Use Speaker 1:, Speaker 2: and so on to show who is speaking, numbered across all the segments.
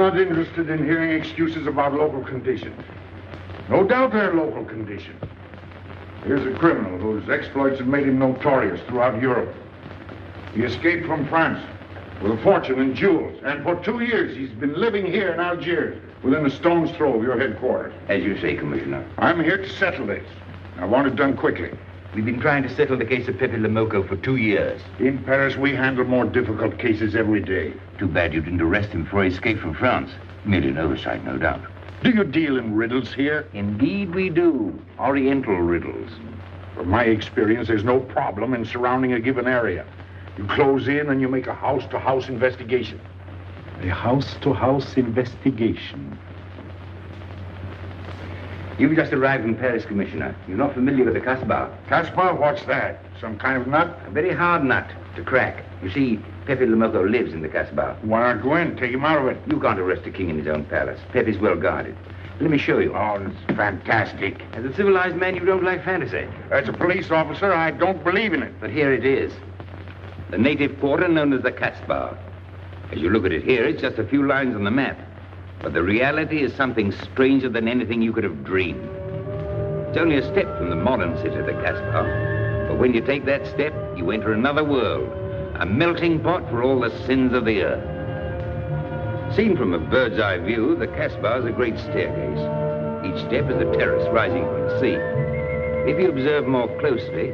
Speaker 1: not interested in hearing excuses about local conditions. No doubt they're local conditions. Here's a criminal whose exploits have made him notorious throughout Europe. He escaped from France with a fortune in jewels, and for 2 years he's been living here in Algiers, within a stone's throw of your headquarters.
Speaker 2: As you say, Commissioner.
Speaker 1: I'm here to settle this. I want it done quickly.
Speaker 2: We've been trying to settle the case of Pepe le Moko for 2 years.
Speaker 1: In Paris, we handle more difficult cases every day.
Speaker 2: Too bad you didn't arrest him before he escaped from France. Merely an oversight, no doubt.
Speaker 1: Do you deal in riddles here?
Speaker 2: Indeed we do. Oriental riddles.
Speaker 1: From my experience, there's no problem in surrounding a given area. You close in and you make a house-to-house investigation.
Speaker 3: A house-to-house investigation.
Speaker 2: You've just arrived in Paris, Commissioner. You're not familiar with the Kasbah.
Speaker 1: Kasbah? What's that? Some kind of nut?
Speaker 2: A very hard nut to crack. You see, Pepe le Moko lives in the Kasbah.
Speaker 1: Why not go in? Take him out of it.
Speaker 2: You can't arrest a king in his own palace. Pepe's well guarded. Let me show you.
Speaker 1: Oh, it's fantastic.
Speaker 2: As a civilized man, you don't like fantasy.
Speaker 1: As a police officer, I don't believe in it.
Speaker 2: But here it is. The native quarter known as the Kasbah. As you look at it here, it's just a few lines on the map. But the reality is something stranger than anything you could have dreamed. It's only a step from the modern city, the Kasbah. But when you take that step, you enter another world, a melting pot for all the sins of the earth. Seen from a bird's eye view, the Kasbah is a great staircase. Each step is a terrace rising from the sea. If you observe more closely,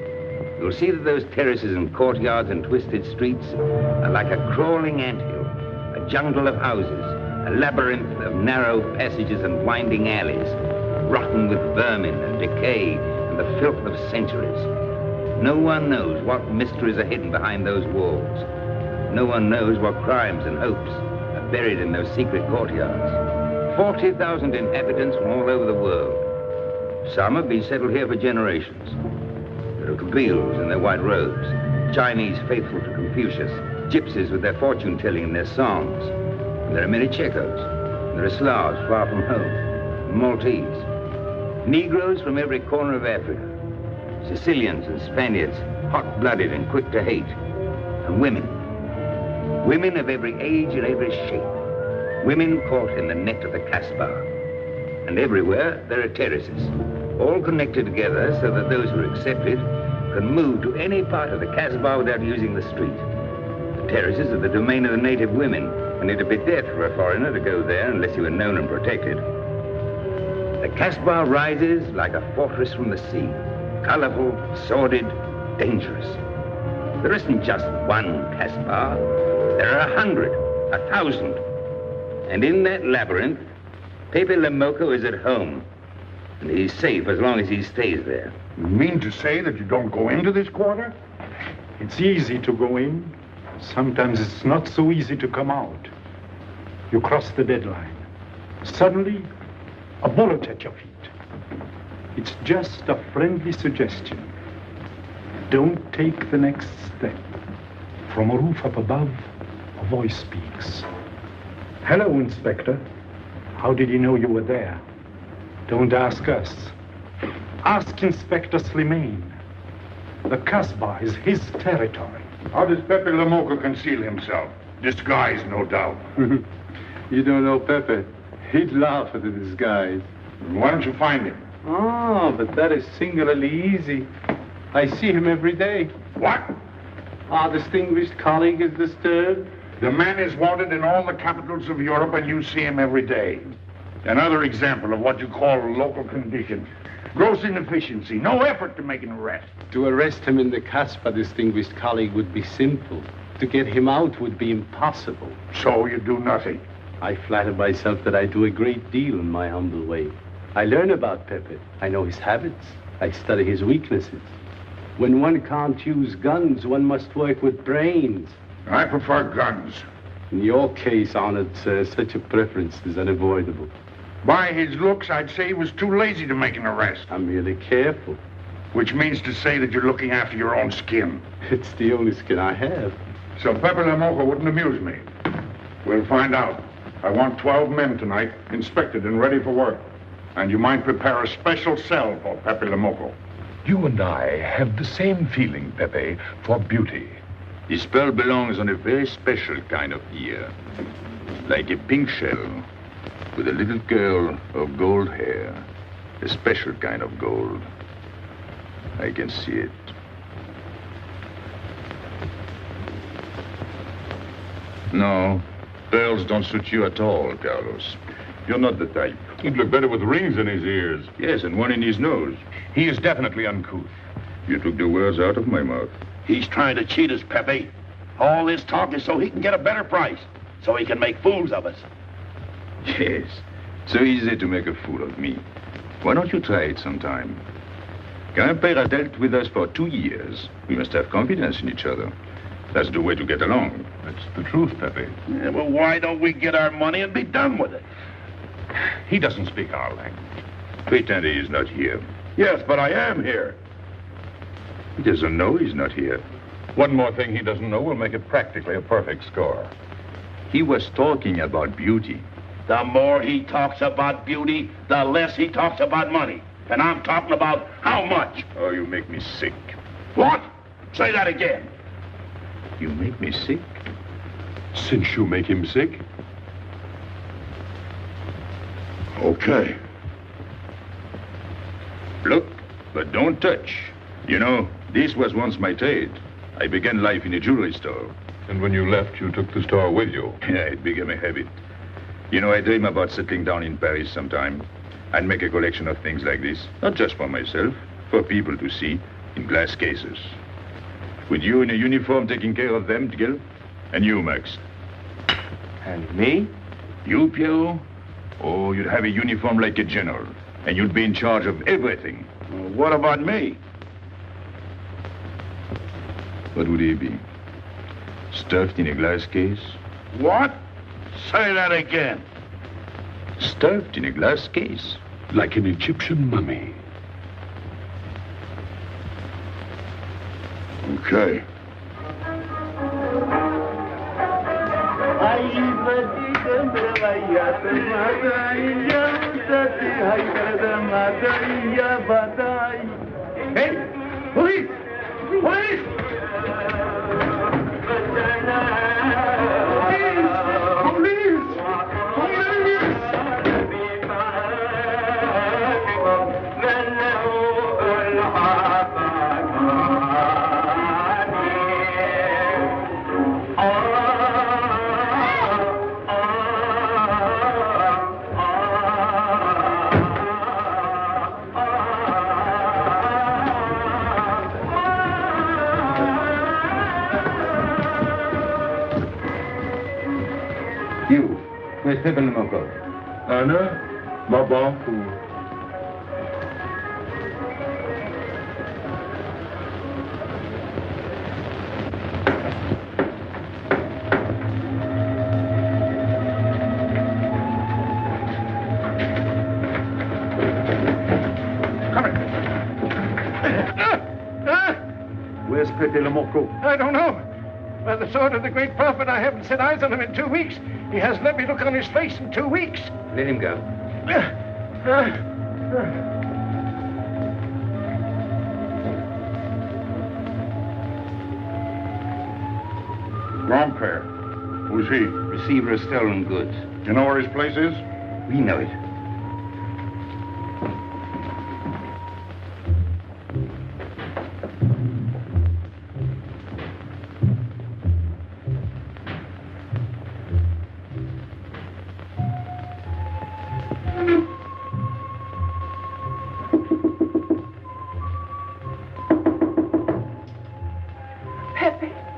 Speaker 2: you'll see that those terraces and courtyards and twisted streets are like a crawling anthill, a jungle of houses, a labyrinth of narrow passages and winding alleys, rotten with vermin and decay and the filth of centuries. No one knows what mysteries are hidden behind those walls. No one knows what crimes and hopes are buried in those secret courtyards. 40,000 inhabitants from all over the world. Some have been settled here for generations. There are Kabyles in their white robes, Chinese faithful to Confucius, gypsies with their fortune-telling and their songs. There are many Checos. There are Slavs far from home, Maltese. Negroes from every corner of Africa. Sicilians and Spaniards, hot-blooded and quick to hate. And women. Women of every age and every shape. Women caught in the net of the Kasbah. And everywhere there are terraces, all connected together so that those who are accepted can move to any part of the Kasbah without using the street. The terraces are the domain of the native women, and it'd be death for a foreigner to go there unless he were known and protected. The Kasbah rises like a fortress from the sea, colorful, sordid, dangerous. There isn't just one Kasbah. There are 100, 1,000. And in that labyrinth, Pepe le Moko is at home. And he's safe as long as he stays there.
Speaker 1: You mean to say that you don't go into this quarter?
Speaker 3: It's easy to go in. Sometimes it's not so easy to come out. You cross the deadline. Suddenly, a bullet at your feet. It's just a friendly suggestion. Don't take the next step. From a roof up above, a voice speaks. Hello, Inspector. How did you know you were there? Don't ask us. Ask Inspector Slimane. The Kasbah is his territory.
Speaker 1: How does Pepe le Moko conceal himself? Disguised, no doubt.
Speaker 4: You don't know Pepe. He'd laugh at the disguise.
Speaker 1: Why don't you find him?
Speaker 4: Oh, but that is singularly easy. I see him every day.
Speaker 1: What?
Speaker 4: Our distinguished colleague is disturbed.
Speaker 1: The man is wanted in all the capitals of Europe, and you see him every day. Another example of what you call local conditions. Gross inefficiency, no effort to make an arrest.
Speaker 4: To arrest him in the Kasbah, distinguished colleague, would be simple. To get him out would be impossible.
Speaker 1: So you do nothing?
Speaker 4: I flatter myself that I do a great deal in my humble way. I learn about Pepe. I know his habits. I study his weaknesses. When one can't use guns, one must work with brains.
Speaker 1: I prefer guns.
Speaker 4: In your case, honored sir, such a preference is unavoidable.
Speaker 1: By his looks, I'd say he was too lazy to make an arrest.
Speaker 4: I'm merely careful.
Speaker 1: Which means to say that you're looking after your own skin.
Speaker 4: It's the only skin I have.
Speaker 1: So Pepe le Moko wouldn't amuse me. We'll find out. I want 12 men tonight, inspected and ready for work. And you might prepare a special cell for Pepe le Moko.
Speaker 5: You and I have the same feeling, Pepe, for beauty. This pearl belongs on a very special kind of ear. Like a pink shell, with a little curl of gold hair. A special kind of gold. I can see it. No, pearls don't suit you at all, Carlos. You're not the type.
Speaker 1: He'd look better with rings in his ears.
Speaker 5: Yes, and one in his nose.
Speaker 1: He is definitely uncouth.
Speaker 5: You took the words out of my mouth.
Speaker 6: He's trying to cheat us, Pepe. All this talk is so he can get a better price, so he can make fools of us.
Speaker 5: Yes, so easy to make a fool of me. Why don't you try it sometime? Grandpere has dealt with us for 2 years. We must have confidence in each other. That's the way to get along.
Speaker 1: That's the truth, Pepe.
Speaker 6: Yeah, well, why don't we get our money and be done with it?
Speaker 1: He doesn't speak our language.
Speaker 5: Pretend he is not here.
Speaker 6: Yes, but I am here.
Speaker 5: He doesn't know he's not here.
Speaker 1: One more thing he doesn't know will make it practically a perfect score.
Speaker 5: He was talking about beauty.
Speaker 6: The more he talks about beauty, the less he talks about money. And I'm talking about how much.
Speaker 5: Oh, you make me sick.
Speaker 6: What? Say that again.
Speaker 5: You make me sick?
Speaker 1: Since you make him sick?
Speaker 6: Okay.
Speaker 5: Look, but don't touch. You know, this was once my trade. I began life in a jewelry store.
Speaker 1: And when you left, you took the store with you.
Speaker 5: Yeah, it became a habit. You know, I dream about settling down in Paris sometime. I'd make a collection of things like this. Not just for myself, for people to see, in glass cases. With you in a uniform taking care of them, Gil? And you, Max?
Speaker 2: And me?
Speaker 5: You, Pierrot? Oh, you'd have a uniform like a general. And you'd be in charge of everything.
Speaker 6: Well, what about me?
Speaker 5: What would he be? Stuffed in a glass case?
Speaker 6: What? Say that again.
Speaker 5: Stuffed in a glass case.
Speaker 1: Like an Egyptian mummy.
Speaker 6: Okay.
Speaker 1: Hey! Police! Police!
Speaker 2: Where's Pepe le Moko?
Speaker 1: Anna? Baba?
Speaker 3: Where's Pepe le Moko?
Speaker 7: I don't know. By the sword of the great prophet, I haven't set eyes on him in 2 weeks. He hasn't let me look on his face in 2 weeks.
Speaker 2: Let him go.
Speaker 1: Grandpere. Who's he?
Speaker 2: Receiver of stolen goods.
Speaker 1: You know where his place is?
Speaker 2: We know it.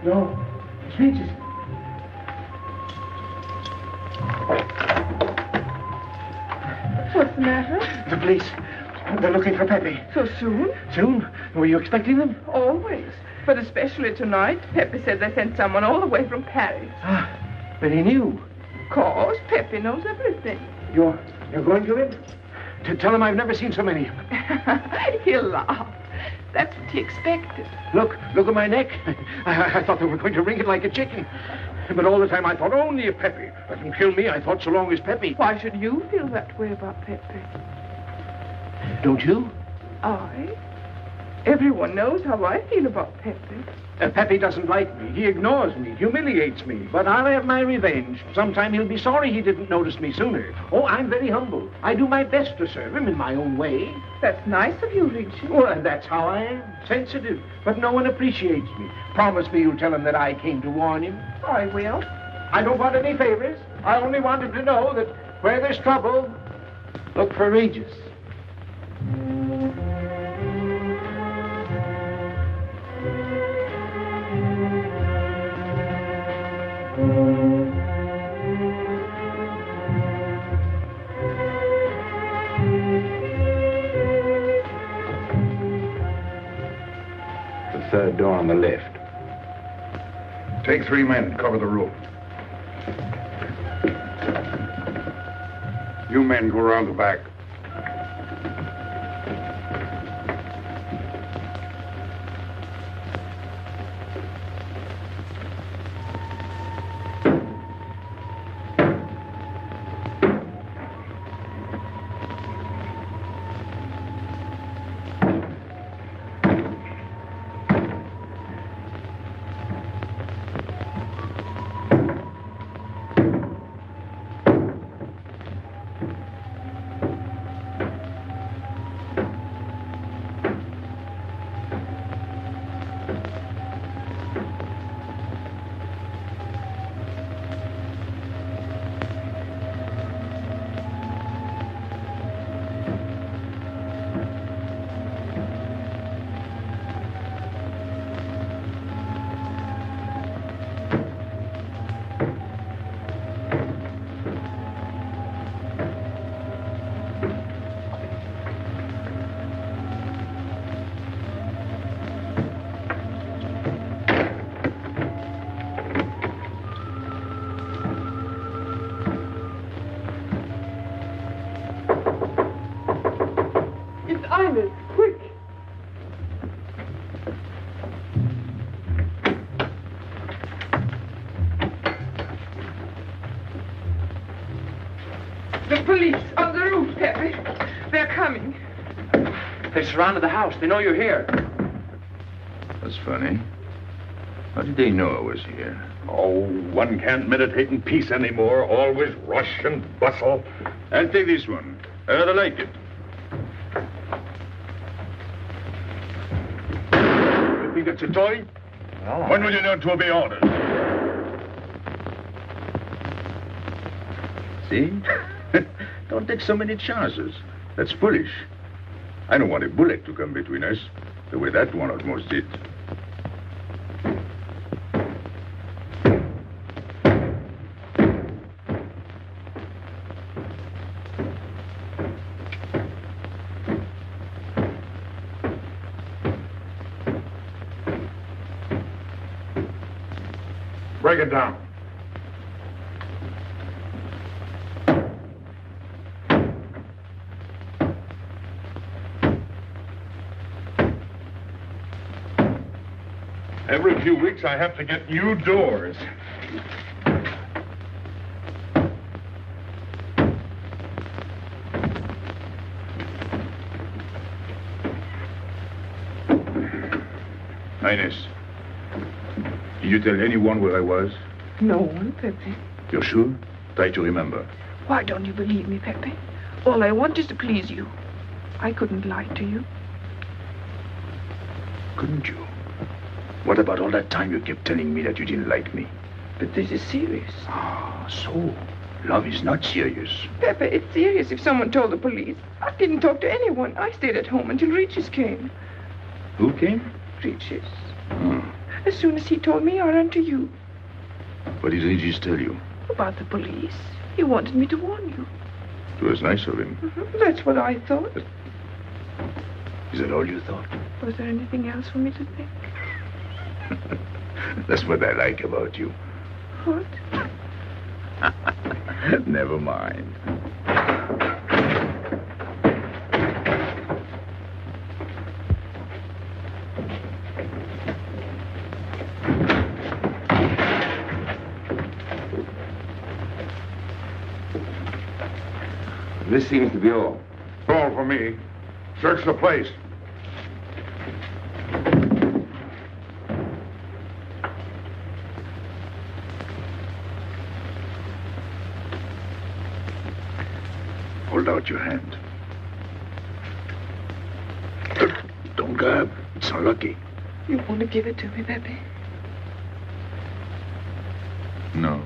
Speaker 7: No, it's Regis.
Speaker 8: What's the matter?
Speaker 7: The police. They're looking for Pepe.
Speaker 8: So soon?
Speaker 7: Soon? Were you expecting them?
Speaker 8: Always. But especially tonight. Pepe said they sent someone all the way from Paris.
Speaker 7: Ah, but he knew.
Speaker 8: Of course, Pepe knows everything.
Speaker 7: You're going to him? To tell him I've never seen so many.
Speaker 8: He'll laugh. That's what he expected.
Speaker 7: Look at my neck. I thought they were going to wring it like a chicken. But all the time I thought only of Pepe. Let them kill me, I thought so long as Pepe.
Speaker 8: Why should you feel that way about Pepe?
Speaker 7: Don't you?
Speaker 8: I? Everyone knows how I feel about Pepe.
Speaker 7: Pepe doesn't like me. He ignores me, humiliates me. But I'll have my revenge. Sometime he'll be sorry he didn't notice me sooner. Oh, I'm very humble. I do my best to serve him in my own way.
Speaker 8: That's nice of you, Regis.
Speaker 7: Well, that's how I am. Sensitive. But no one appreciates me. Promise me you'll tell him that I came to warn him.
Speaker 8: I will.
Speaker 7: I don't want any favors. I only want him to know that where there's trouble, look for Regis.
Speaker 2: The third door on the left.
Speaker 1: Take 3 men, cover the room. You men go around the back.
Speaker 8: Ines, quick. The police on the roof, Pepe. They're coming.
Speaker 7: They surrounded the house. They know you're here.
Speaker 5: That's funny. How did they know I was here?
Speaker 6: Oh, one can't meditate in peace anymore. Always rush and bustle.
Speaker 5: I'll take this one. I rather like it.
Speaker 6: You think it's a toy?
Speaker 7: Well,
Speaker 6: When will you learn to obey orders?
Speaker 5: See? Don't take so many chances. That's foolish. I don't want a bullet to come between us, the way that one almost did.
Speaker 1: Break it down.
Speaker 6: Every few weeks I have to get new doors.
Speaker 5: Ines, did you tell anyone where I was?
Speaker 8: No one, Pepe.
Speaker 5: You're sure? Try to remember.
Speaker 8: Why don't you believe me, Pepe? All I want is to please you. I couldn't lie to you.
Speaker 5: Couldn't you? What about all that time you kept telling me that you didn't like me?
Speaker 8: But this is serious.
Speaker 5: Ah, so love is not serious.
Speaker 8: Pepe, it's serious if someone told the police. I didn't talk to anyone. I stayed at home until Regis came.
Speaker 5: Who came?
Speaker 8: Regis.
Speaker 5: Hmm.
Speaker 8: As soon as he told me, I ran to you.
Speaker 5: What did Regis tell you?
Speaker 8: About the police. He wanted me to warn you.
Speaker 5: It was nice of him.
Speaker 8: That's what I thought.
Speaker 5: Is that all you thought?
Speaker 8: Was there anything else for me to think?
Speaker 5: That's what I like about you.
Speaker 8: What?
Speaker 2: Never mind. This seems to be all.
Speaker 1: All for me. Search the place.
Speaker 5: out your hand. Don't grab. It's unlucky.
Speaker 8: You want to give it to me, Pepe?
Speaker 5: No.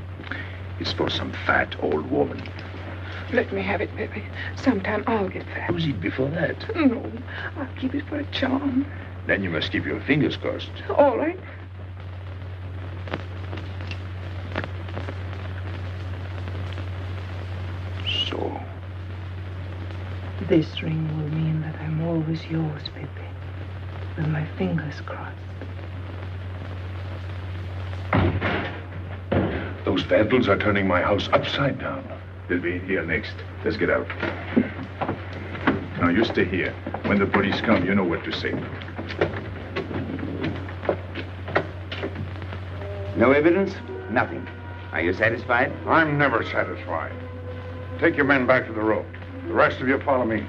Speaker 5: It's for some fat old woman.
Speaker 8: Let me have it, Pepe. Sometime I'll get fat.
Speaker 5: Use it before that.
Speaker 8: No, I'll keep it for a charm.
Speaker 5: Then you must keep your fingers crossed.
Speaker 8: All right.
Speaker 5: So.
Speaker 8: This ring will mean that I'm always yours, Pepe. With my fingers crossed.
Speaker 5: Those vandals are turning my house upside down. They'll be here next. Let's get out. Now, you stay here. When the police come, you know what to say.
Speaker 2: No evidence? Nothing. Are you satisfied?
Speaker 1: I'm never satisfied. Take your men back to the road. The rest of you follow me.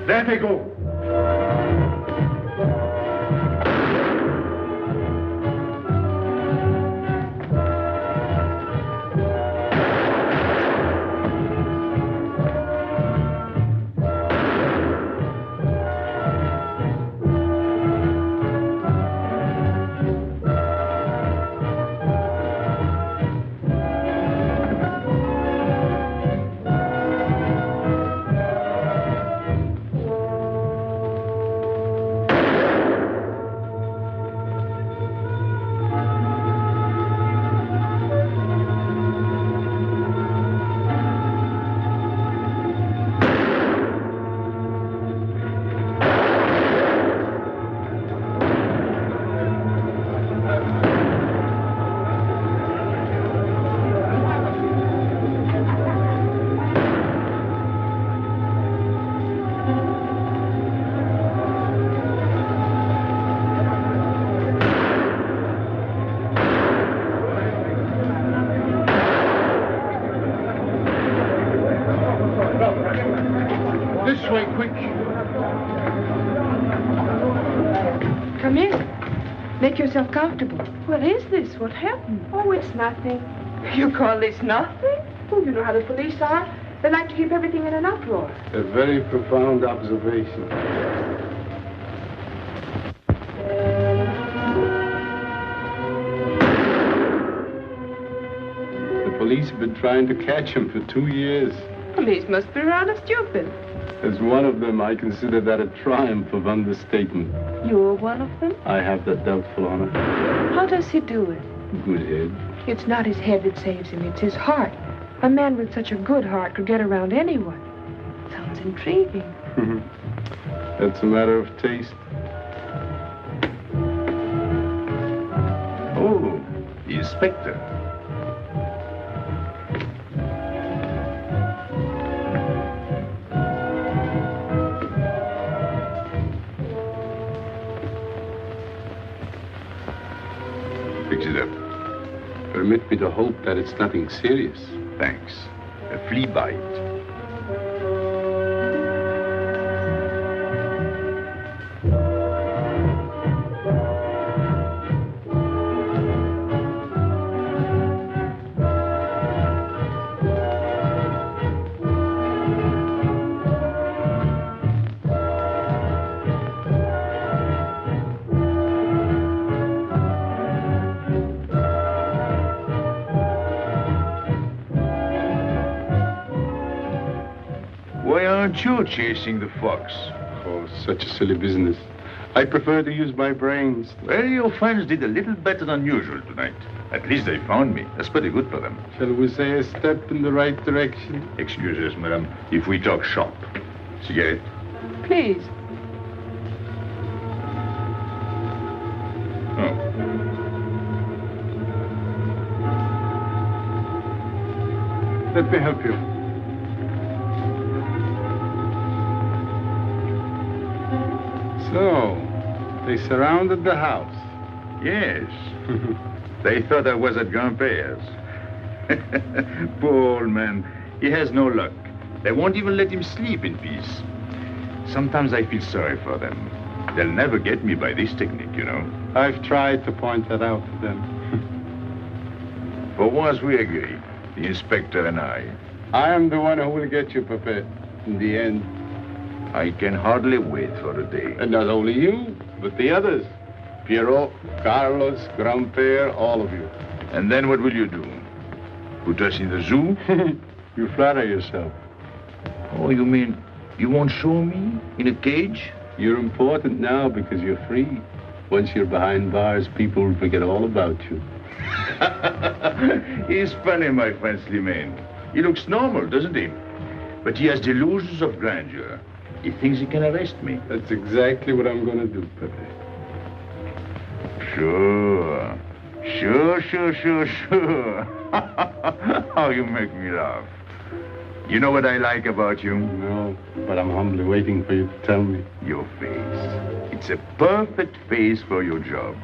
Speaker 1: There they go.
Speaker 8: Come in. Make yourself comfortable. What is this? What happened? Oh, it's nothing. You call this nothing? Oh, you know how the police are. They like to keep everything in an uproar.
Speaker 4: A very profound observation. The police have been trying to catch him for 2 years.
Speaker 8: Police must be rather stupid.
Speaker 4: As one of them, I consider that a triumph of understatement.
Speaker 8: You're one of them?
Speaker 4: I have that doubtful honor.
Speaker 8: How does he do it?
Speaker 4: Good head.
Speaker 8: It's not his head that saves him, it's his heart. A man with such a good heart could get around anyone. Sounds intriguing.
Speaker 4: That's a matter of taste.
Speaker 5: Oh, the inspector. Fix it up.
Speaker 4: Permit me to hope that it's nothing serious.
Speaker 5: Thanks. A flea bite. You're chasing the fox.
Speaker 4: Oh, such a silly business. I prefer to use my brains.
Speaker 5: Well, your friends did a little better than usual tonight. At least they found me. That's pretty good for them.
Speaker 4: Shall we say a step in the right direction?
Speaker 5: Excuse us, madam, if we talk shop. Cigarette?
Speaker 8: Please.
Speaker 5: Oh.
Speaker 3: Let me help you.
Speaker 4: So, they surrounded the house.
Speaker 5: Yes. They thought I was at Grandpere's. Poor old man. He has no luck. They won't even let him sleep in peace. Sometimes I feel sorry for them. They'll never get me by this technique, you know.
Speaker 4: I've tried to point that out to them.
Speaker 5: For once we agree, the inspector and I.
Speaker 4: I am the one who will get you, Pepe, in the end.
Speaker 5: I can hardly wait for a day.
Speaker 4: And not only you, but the others. Piero, Carlos, Grandpere, all of you.
Speaker 5: And then what will you do? Put us in the zoo?
Speaker 4: You flatter yourself.
Speaker 5: Oh, you mean you won't show me in a cage?
Speaker 4: You're important now because you're free. Once you're behind bars, people will forget all about you.
Speaker 5: He's funny, my friend Slimane. He looks normal, doesn't he? But he has delusions of grandeur. He thinks he can arrest me.
Speaker 4: That's exactly what I'm going to do, Pepe.
Speaker 5: Sure. Sure. How you make me laugh. You know what I like about you?
Speaker 4: No, but I'm humbly waiting for you to tell me.
Speaker 5: Your face. It's a perfect face for your job.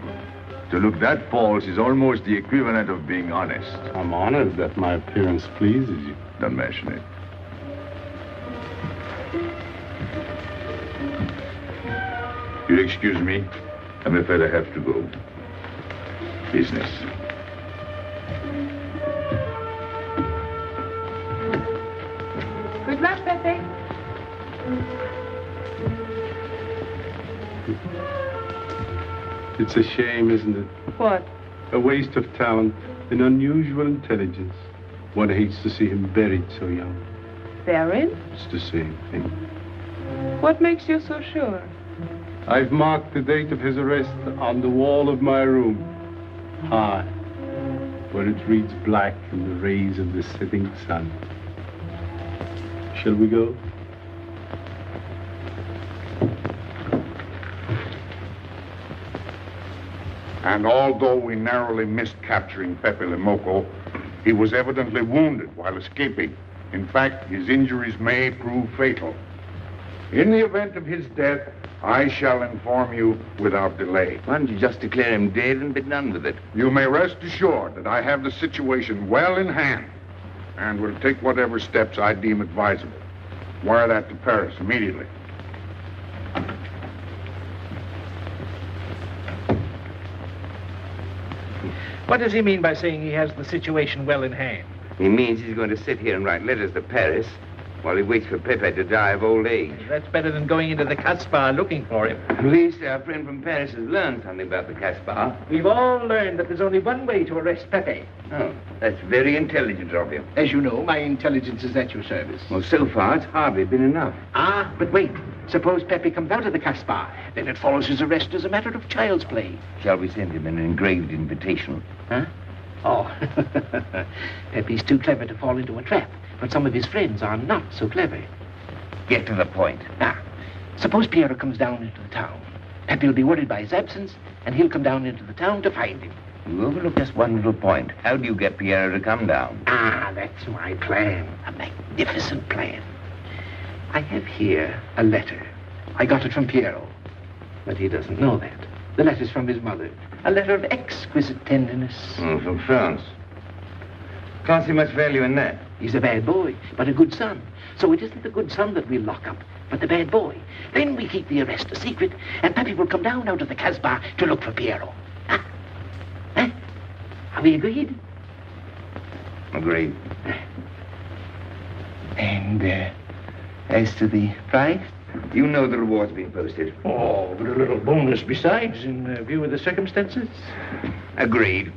Speaker 5: To look that false is almost the equivalent of being honest.
Speaker 4: I'm honored that my appearance pleases you.
Speaker 5: Don't mention it. You'll excuse me. I'm afraid I have to go. Business.
Speaker 8: Good luck, Pepe.
Speaker 4: It's a shame, isn't it?
Speaker 8: What?
Speaker 4: A waste of talent, an unusual intelligence. One hates to see him buried so young.
Speaker 8: Buried?
Speaker 4: It's the same thing.
Speaker 8: What makes you so sure?
Speaker 4: I've marked the date of his arrest on the wall of my room. High, where it reads black in the rays of the setting sun. Shall we go?
Speaker 1: And although we narrowly missed capturing Pepe le Moko, he was evidently wounded while escaping. In fact, his injuries may prove fatal. In the event of his death, I shall inform you without delay.
Speaker 2: Why don't you just declare him dead and be done with it?
Speaker 1: You may rest assured that I have the situation well in hand and will take whatever steps I deem advisable. Wire that to Paris immediately.
Speaker 7: What does he mean by saying he has the situation well in hand?
Speaker 2: He means he's going to sit here and write letters to Paris while he waits for Pepe to die of old age.
Speaker 7: That's better than going into the Kasbah looking for him.
Speaker 2: At least our friend from Paris has learned something about the Casbah.
Speaker 7: We've all learned that there's only one way to arrest Pepe.
Speaker 2: Oh, that's very intelligent of you.
Speaker 7: As you know, my intelligence is at your service.
Speaker 2: Well, so far, it's hardly been enough.
Speaker 7: Ah, but wait. Suppose Pepe comes out of the Kasbah. Then it follows his arrest as a matter of child's play.
Speaker 2: Shall we send him an engraved invitation?
Speaker 7: Huh? Oh, Pepe's too clever to fall into a trap, but some of his friends are not so clever.
Speaker 2: Get to the point.
Speaker 7: Now, suppose Piero comes down into the town. Pepe will be worried by his absence, and he'll come down into the town to find him.
Speaker 2: You overlook just one little point. How do you get Piero to come down?
Speaker 7: Ah, that's my plan. A magnificent plan. I have here a letter. I got it from Piero, but he doesn't know that. The letter's from his mother. A letter of exquisite tenderness.
Speaker 2: From France. Can't see much value in that.
Speaker 7: He's a bad boy, but a good son. So it isn't the good son that we'll lock up, but the bad boy. Then we keep the arrest a secret, and Pepe will come down out of the Casbah to look for Piero. Huh? Huh? Are we agreed?
Speaker 2: Agreed.
Speaker 7: And, as to the price?
Speaker 2: You know the reward's been posted.
Speaker 7: Oh, but a little bonus besides, in view of the circumstances.
Speaker 2: Agreed.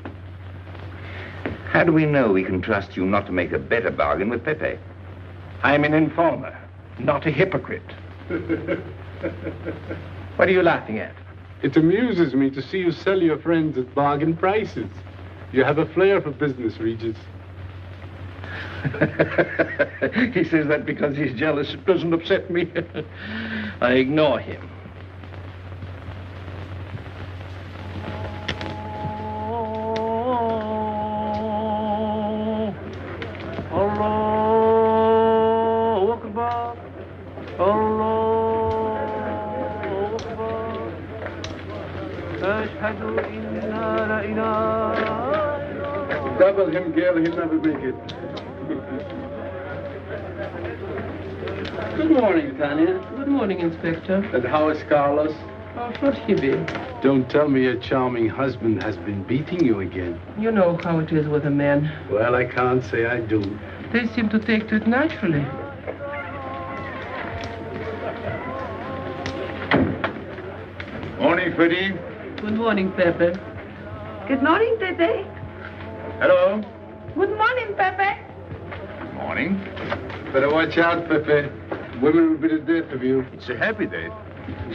Speaker 2: How do we know we can trust you not to make a better bargain with Pepe?
Speaker 7: I'm an informer, not a hypocrite. What are you laughing at?
Speaker 4: It amuses me to see you sell your friends at bargain prices. You have a flair for business, Regis.
Speaker 7: He says that because he's jealous. It doesn't upset me. I ignore him. Allah Akbar. Allah Akbar. Ashhadu inna la ilaha.
Speaker 4: Double him, girl, he'll never make it.
Speaker 9: Good morning, Tanya. Good morning, Inspector.
Speaker 4: And how is Carlos?
Speaker 9: How should he be?
Speaker 4: Don't tell me your charming husband has been beating you again.
Speaker 9: You know how it is with a man.
Speaker 4: Well, I can't say I do.
Speaker 9: They seem to take to it naturally.
Speaker 1: Morning, Freddie.
Speaker 9: Good morning, Pepe.
Speaker 8: Good morning, Pepe.
Speaker 1: Hello.
Speaker 8: Good morning, Pepe.
Speaker 1: Morning.
Speaker 4: Better watch out, Pepe. Women will be the death of you.
Speaker 1: It's a happy day.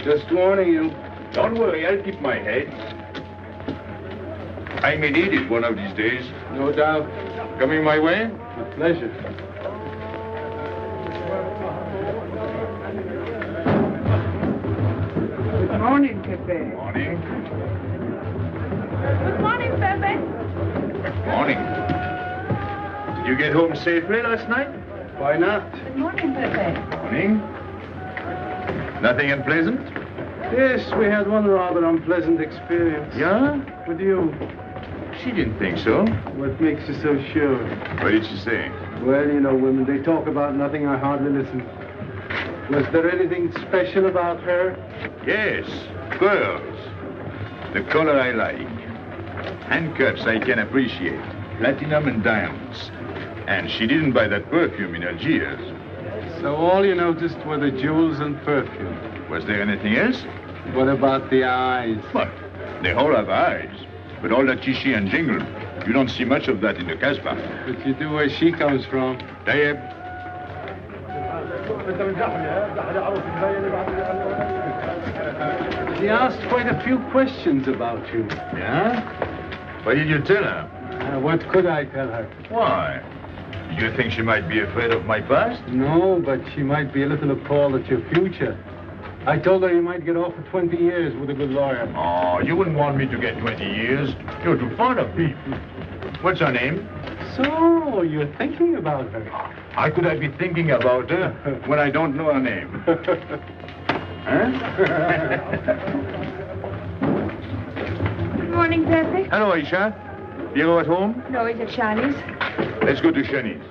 Speaker 4: Just warning you.
Speaker 1: Don't worry, I'll keep my head. I may need it one of these days.
Speaker 4: No doubt.
Speaker 1: Coming my way?
Speaker 4: With pleasure.
Speaker 8: Good morning, Pepe.
Speaker 1: Morning.
Speaker 8: Good morning, Pepe.
Speaker 1: Morning. Did you get home safely last night?
Speaker 4: Why not?
Speaker 8: Good morning, Pepe.
Speaker 1: Morning. Nothing unpleasant?
Speaker 4: Yes, we had one rather unpleasant experience.
Speaker 1: Yeah?
Speaker 4: With you.
Speaker 1: She didn't think so.
Speaker 4: What makes you so sure?
Speaker 1: What did she say?
Speaker 4: Well, you know, women, they talk about nothing. I hardly listen. Was there anything special about her?
Speaker 1: Yes, pearls. The color I like. Handcuffs I can appreciate. Platinum and diamonds. And she didn't buy that perfume in Algiers.
Speaker 4: So all you noticed were the jewels and perfume.
Speaker 1: Was there anything else?
Speaker 4: What about the eyes?
Speaker 1: What? They all have eyes. But all that chichi and jingle, you don't see much of that in the Kasbah.
Speaker 4: But you do where she comes from.
Speaker 1: Tayyib.
Speaker 4: She asked quite a few questions about you.
Speaker 1: Yeah? What did you tell her?
Speaker 4: What could I tell her?
Speaker 1: Why? Did you think she might be afraid of my past?
Speaker 4: No, but she might be a little appalled at your future. I told her you might get off for 20 years with a good lawyer.
Speaker 1: Oh, you wouldn't want me to get 20 years. You're too fond of people. What's her name?
Speaker 4: So, you're thinking about her.
Speaker 1: How could I be thinking about her when I don't know her name? Huh?
Speaker 8: Good morning, Pepe.
Speaker 1: Hello, Aisha. Piero at home?
Speaker 8: No, he's at Shani's.
Speaker 1: Let's go to Shani's.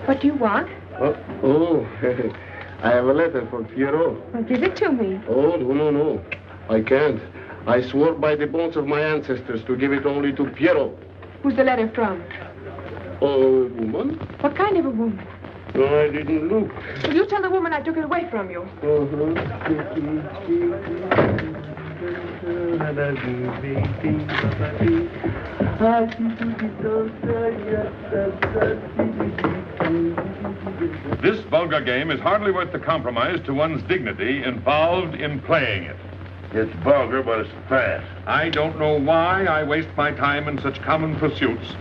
Speaker 8: What do you want?
Speaker 10: Oh, I have a letter for Piero.
Speaker 8: Well, give it to me.
Speaker 10: Oh, no. I can't. I swore by the bones of my ancestors to give it only to Piero.
Speaker 8: Who's the letter from?
Speaker 10: Oh, woman?
Speaker 8: What kind of a woman?
Speaker 10: No, I didn't look.
Speaker 8: Well, you tell the woman I took it away from you.
Speaker 11: This vulgar game is hardly worth the compromise to one's dignity involved in playing it.
Speaker 6: It's vulgar, but it's fast.
Speaker 11: I don't know why I waste my time in such common pursuits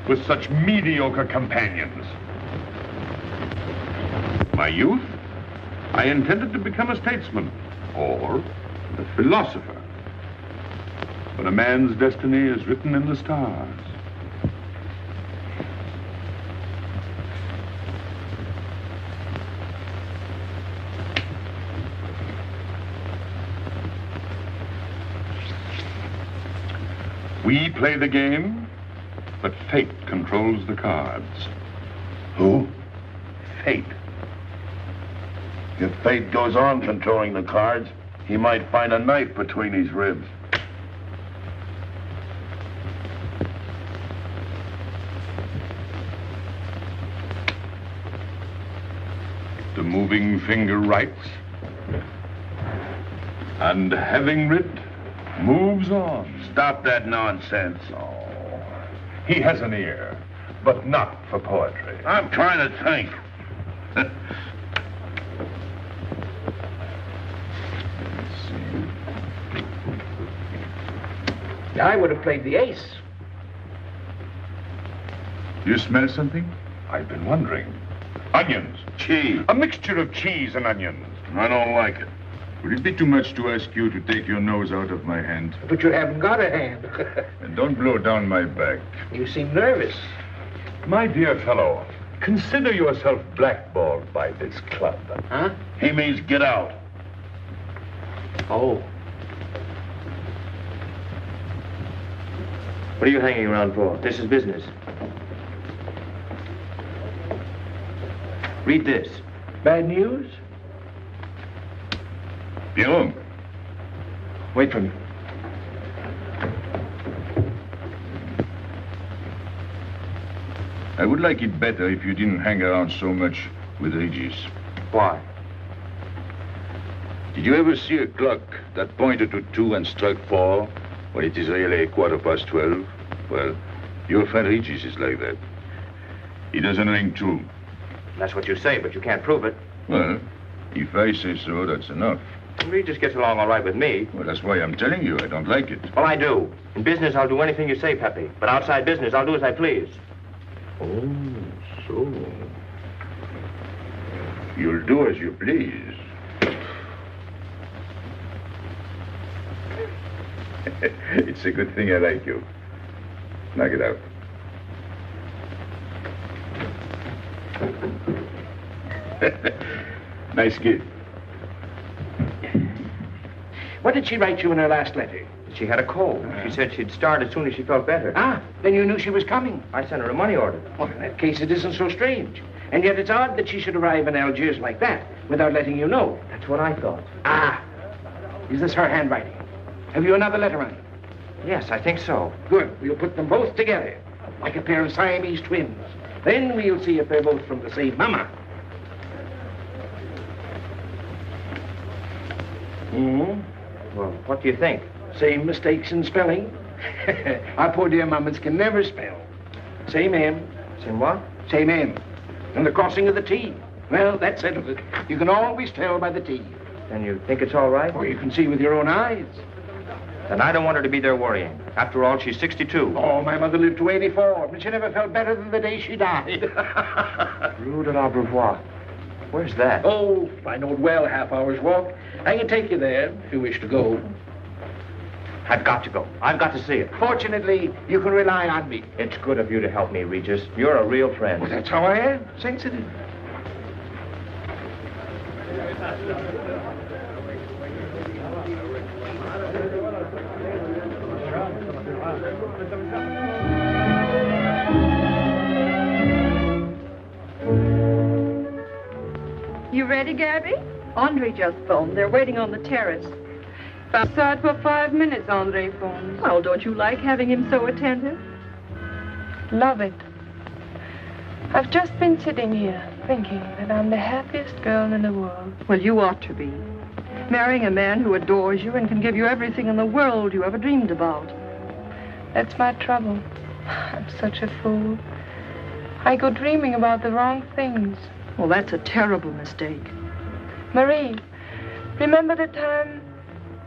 Speaker 11: with such mediocre companions. My youth, I intended to become a statesman or a philosopher. But a man's destiny is written in the stars. We play the game, but fate controls the cards.
Speaker 6: Who?
Speaker 11: Fate.
Speaker 6: If fate goes on controlling the cards, he might find a knife between his ribs.
Speaker 11: The moving finger writes, and having writ, moves on.
Speaker 6: Stop that nonsense.
Speaker 11: Oh, he has an ear, but not for poetry.
Speaker 6: I'm trying to think.
Speaker 7: I would have played the ace.
Speaker 11: You smell something? I've been wondering. Onions.
Speaker 6: Cheese.
Speaker 11: A mixture of cheese and onions.
Speaker 6: I don't like it.
Speaker 1: Would it be too much to ask you to take your nose out of my hand?
Speaker 7: But you haven't got a hand.
Speaker 1: And don't blow down my back.
Speaker 7: You seem nervous.
Speaker 11: My dear fellow, consider yourself blackballed by this club.
Speaker 7: Huh?
Speaker 6: He means get out.
Speaker 7: Oh.
Speaker 12: What are you hanging around for? This is business. Read this.
Speaker 7: Bad news?
Speaker 5: Pierrot.
Speaker 7: Wait for me.
Speaker 5: I would like it better if you didn't hang around so much with Regis.
Speaker 12: Why?
Speaker 5: Did you ever see a clock that pointed to 2 and struck 4 when it is really 12:15? Well, your friend Regis is like that. He doesn't ring true.
Speaker 12: That's what you say, but you can't prove it.
Speaker 5: Well, if I say so, that's enough.
Speaker 12: Regis gets along all right with me.
Speaker 5: Well, that's why I'm telling you I don't like it.
Speaker 12: Well, I do. In business, I'll do anything you say, Pepe. But outside business, I'll do as I please.
Speaker 5: Oh, so. You'll do as you please. It's a good thing I like you. Knock it out. Nice kid.
Speaker 7: What did she write you in her last letter?
Speaker 12: She had a cold. She said she'd start as soon as she felt better.
Speaker 7: Ah, then you knew she was coming.
Speaker 12: I sent her a money order.
Speaker 7: Well, in that case, it isn't so strange. And yet it's odd that she should arrive in Algiers like that, without letting you know.
Speaker 12: That's what I thought.
Speaker 7: Ah, is this her handwriting? Have you another letter on it?
Speaker 12: Yes, I think so.
Speaker 7: Good. We'll put them both together, like a pair of Siamese twins. Then we'll see if they're both from the same mama.
Speaker 12: Well, what do you think?
Speaker 7: Same mistakes in spelling. Our poor dear mamas can never spell. Same M.
Speaker 12: Same what?
Speaker 7: Same M. And the crossing of the T. Well, that settles it. You can always tell by the T.
Speaker 12: Then you think it's all right?
Speaker 7: Or you can see with your own eyes.
Speaker 12: Then I don't want her to be there worrying. After all, she's 62.
Speaker 7: Oh, my mother lived to 84, but she never felt better than the day she died.
Speaker 12: Rue de l'Abreuvoir. Where's that?
Speaker 7: Oh, I know it well, half hour's walk. I can take you there if you wish to go.
Speaker 12: I've got to go. I've got to see it.
Speaker 7: Fortunately, you can rely on me.
Speaker 12: It's good of you to help me, Regis. You're a real friend.
Speaker 7: Well, that's how I am. Sensitive.
Speaker 8: You ready, Gaby?
Speaker 13: Andre just phoned. They're waiting on the terrace.
Speaker 8: Outside for 5 minutes, Andre phones.
Speaker 13: Well, don't you like having him so attentive?
Speaker 8: Love it. I've just been sitting here thinking that I'm the happiest girl in the world.
Speaker 13: Well, you ought to be. Marrying a man who adores you and can give you everything in the world you ever dreamed about.
Speaker 8: That's my trouble. I'm such a fool. I go dreaming about the wrong things.
Speaker 13: Well, that's a terrible mistake.
Speaker 8: Marie, remember the time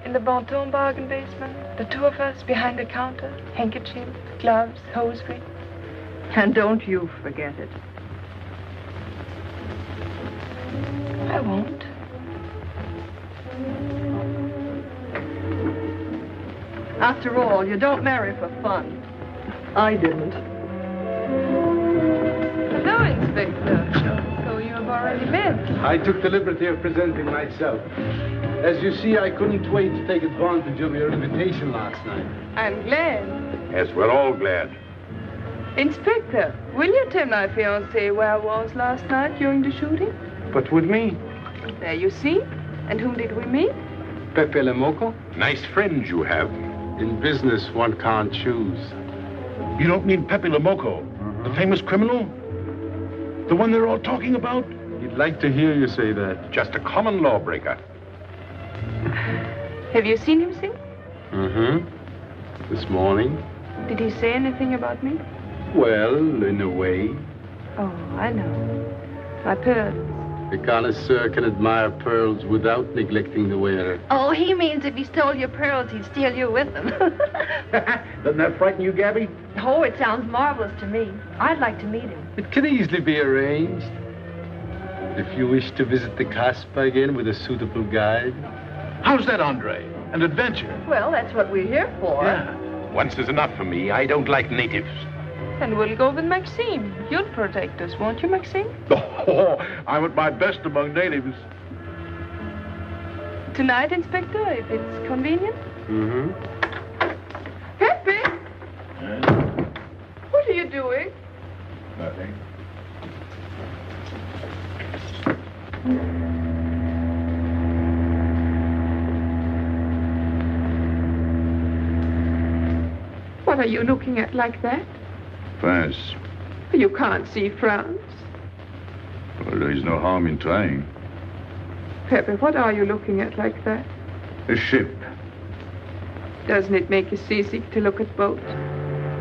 Speaker 8: in the Bonton bargain basement? The two of us behind the counter, handkerchiefs, gloves, hosiery.
Speaker 13: And don't you forget it.
Speaker 8: I won't.
Speaker 13: After all, you don't marry for fun. I didn't.
Speaker 8: Hello, Inspector. So you have already met.
Speaker 4: I took the liberty of presenting myself. As you see, I couldn't wait to take advantage of your invitation last night.
Speaker 8: I'm glad.
Speaker 5: Yes, we're all glad.
Speaker 8: Inspector, will you tell my fiancé where I was last night during the shooting?
Speaker 3: But with me?
Speaker 8: There you see. And whom did we meet?
Speaker 4: Pepe le Moko?
Speaker 11: Nice friends you have.
Speaker 4: In business, one can't choose.
Speaker 6: You don't mean Pepe le Moko, the famous criminal? The one they're all talking about?
Speaker 3: He'd like to hear you say that.
Speaker 11: Just a common lawbreaker.
Speaker 8: Have you seen him since?
Speaker 4: Mm-hmm. This morning.
Speaker 8: Did he say anything about me?
Speaker 4: Well, in a way.
Speaker 8: Oh, I know. My pearls.
Speaker 4: The connoisseur can admire pearls without neglecting the wearer.
Speaker 13: Oh, he means if he stole your pearls, he'd steal you with them.
Speaker 7: Doesn't that frighten you, Gaby?
Speaker 13: Oh, it sounds marvelous to me. I'd like to meet him.
Speaker 4: It can easily be arranged. If you wish to visit the Kasbah again with a suitable guide.
Speaker 6: How's that, Andre? An adventure?
Speaker 13: Well, that's what we're here for.
Speaker 6: Yeah.
Speaker 11: Once is enough for me. I don't like natives.
Speaker 8: And we'll go with Maxime. You'll protect us, won't you, Maxime?
Speaker 6: Oh, I'm at my best among natives.
Speaker 8: Tonight, Inspector, if it's convenient.
Speaker 4: Mm-hmm.
Speaker 8: Pepe! What are you doing?
Speaker 5: Nothing.
Speaker 8: What are you looking at like that?
Speaker 5: France.
Speaker 8: You can't see France.
Speaker 5: Well, there is no harm in trying.
Speaker 8: Pepe, what are you looking at like that?
Speaker 5: A ship.
Speaker 8: Doesn't it make you seasick to look at boats?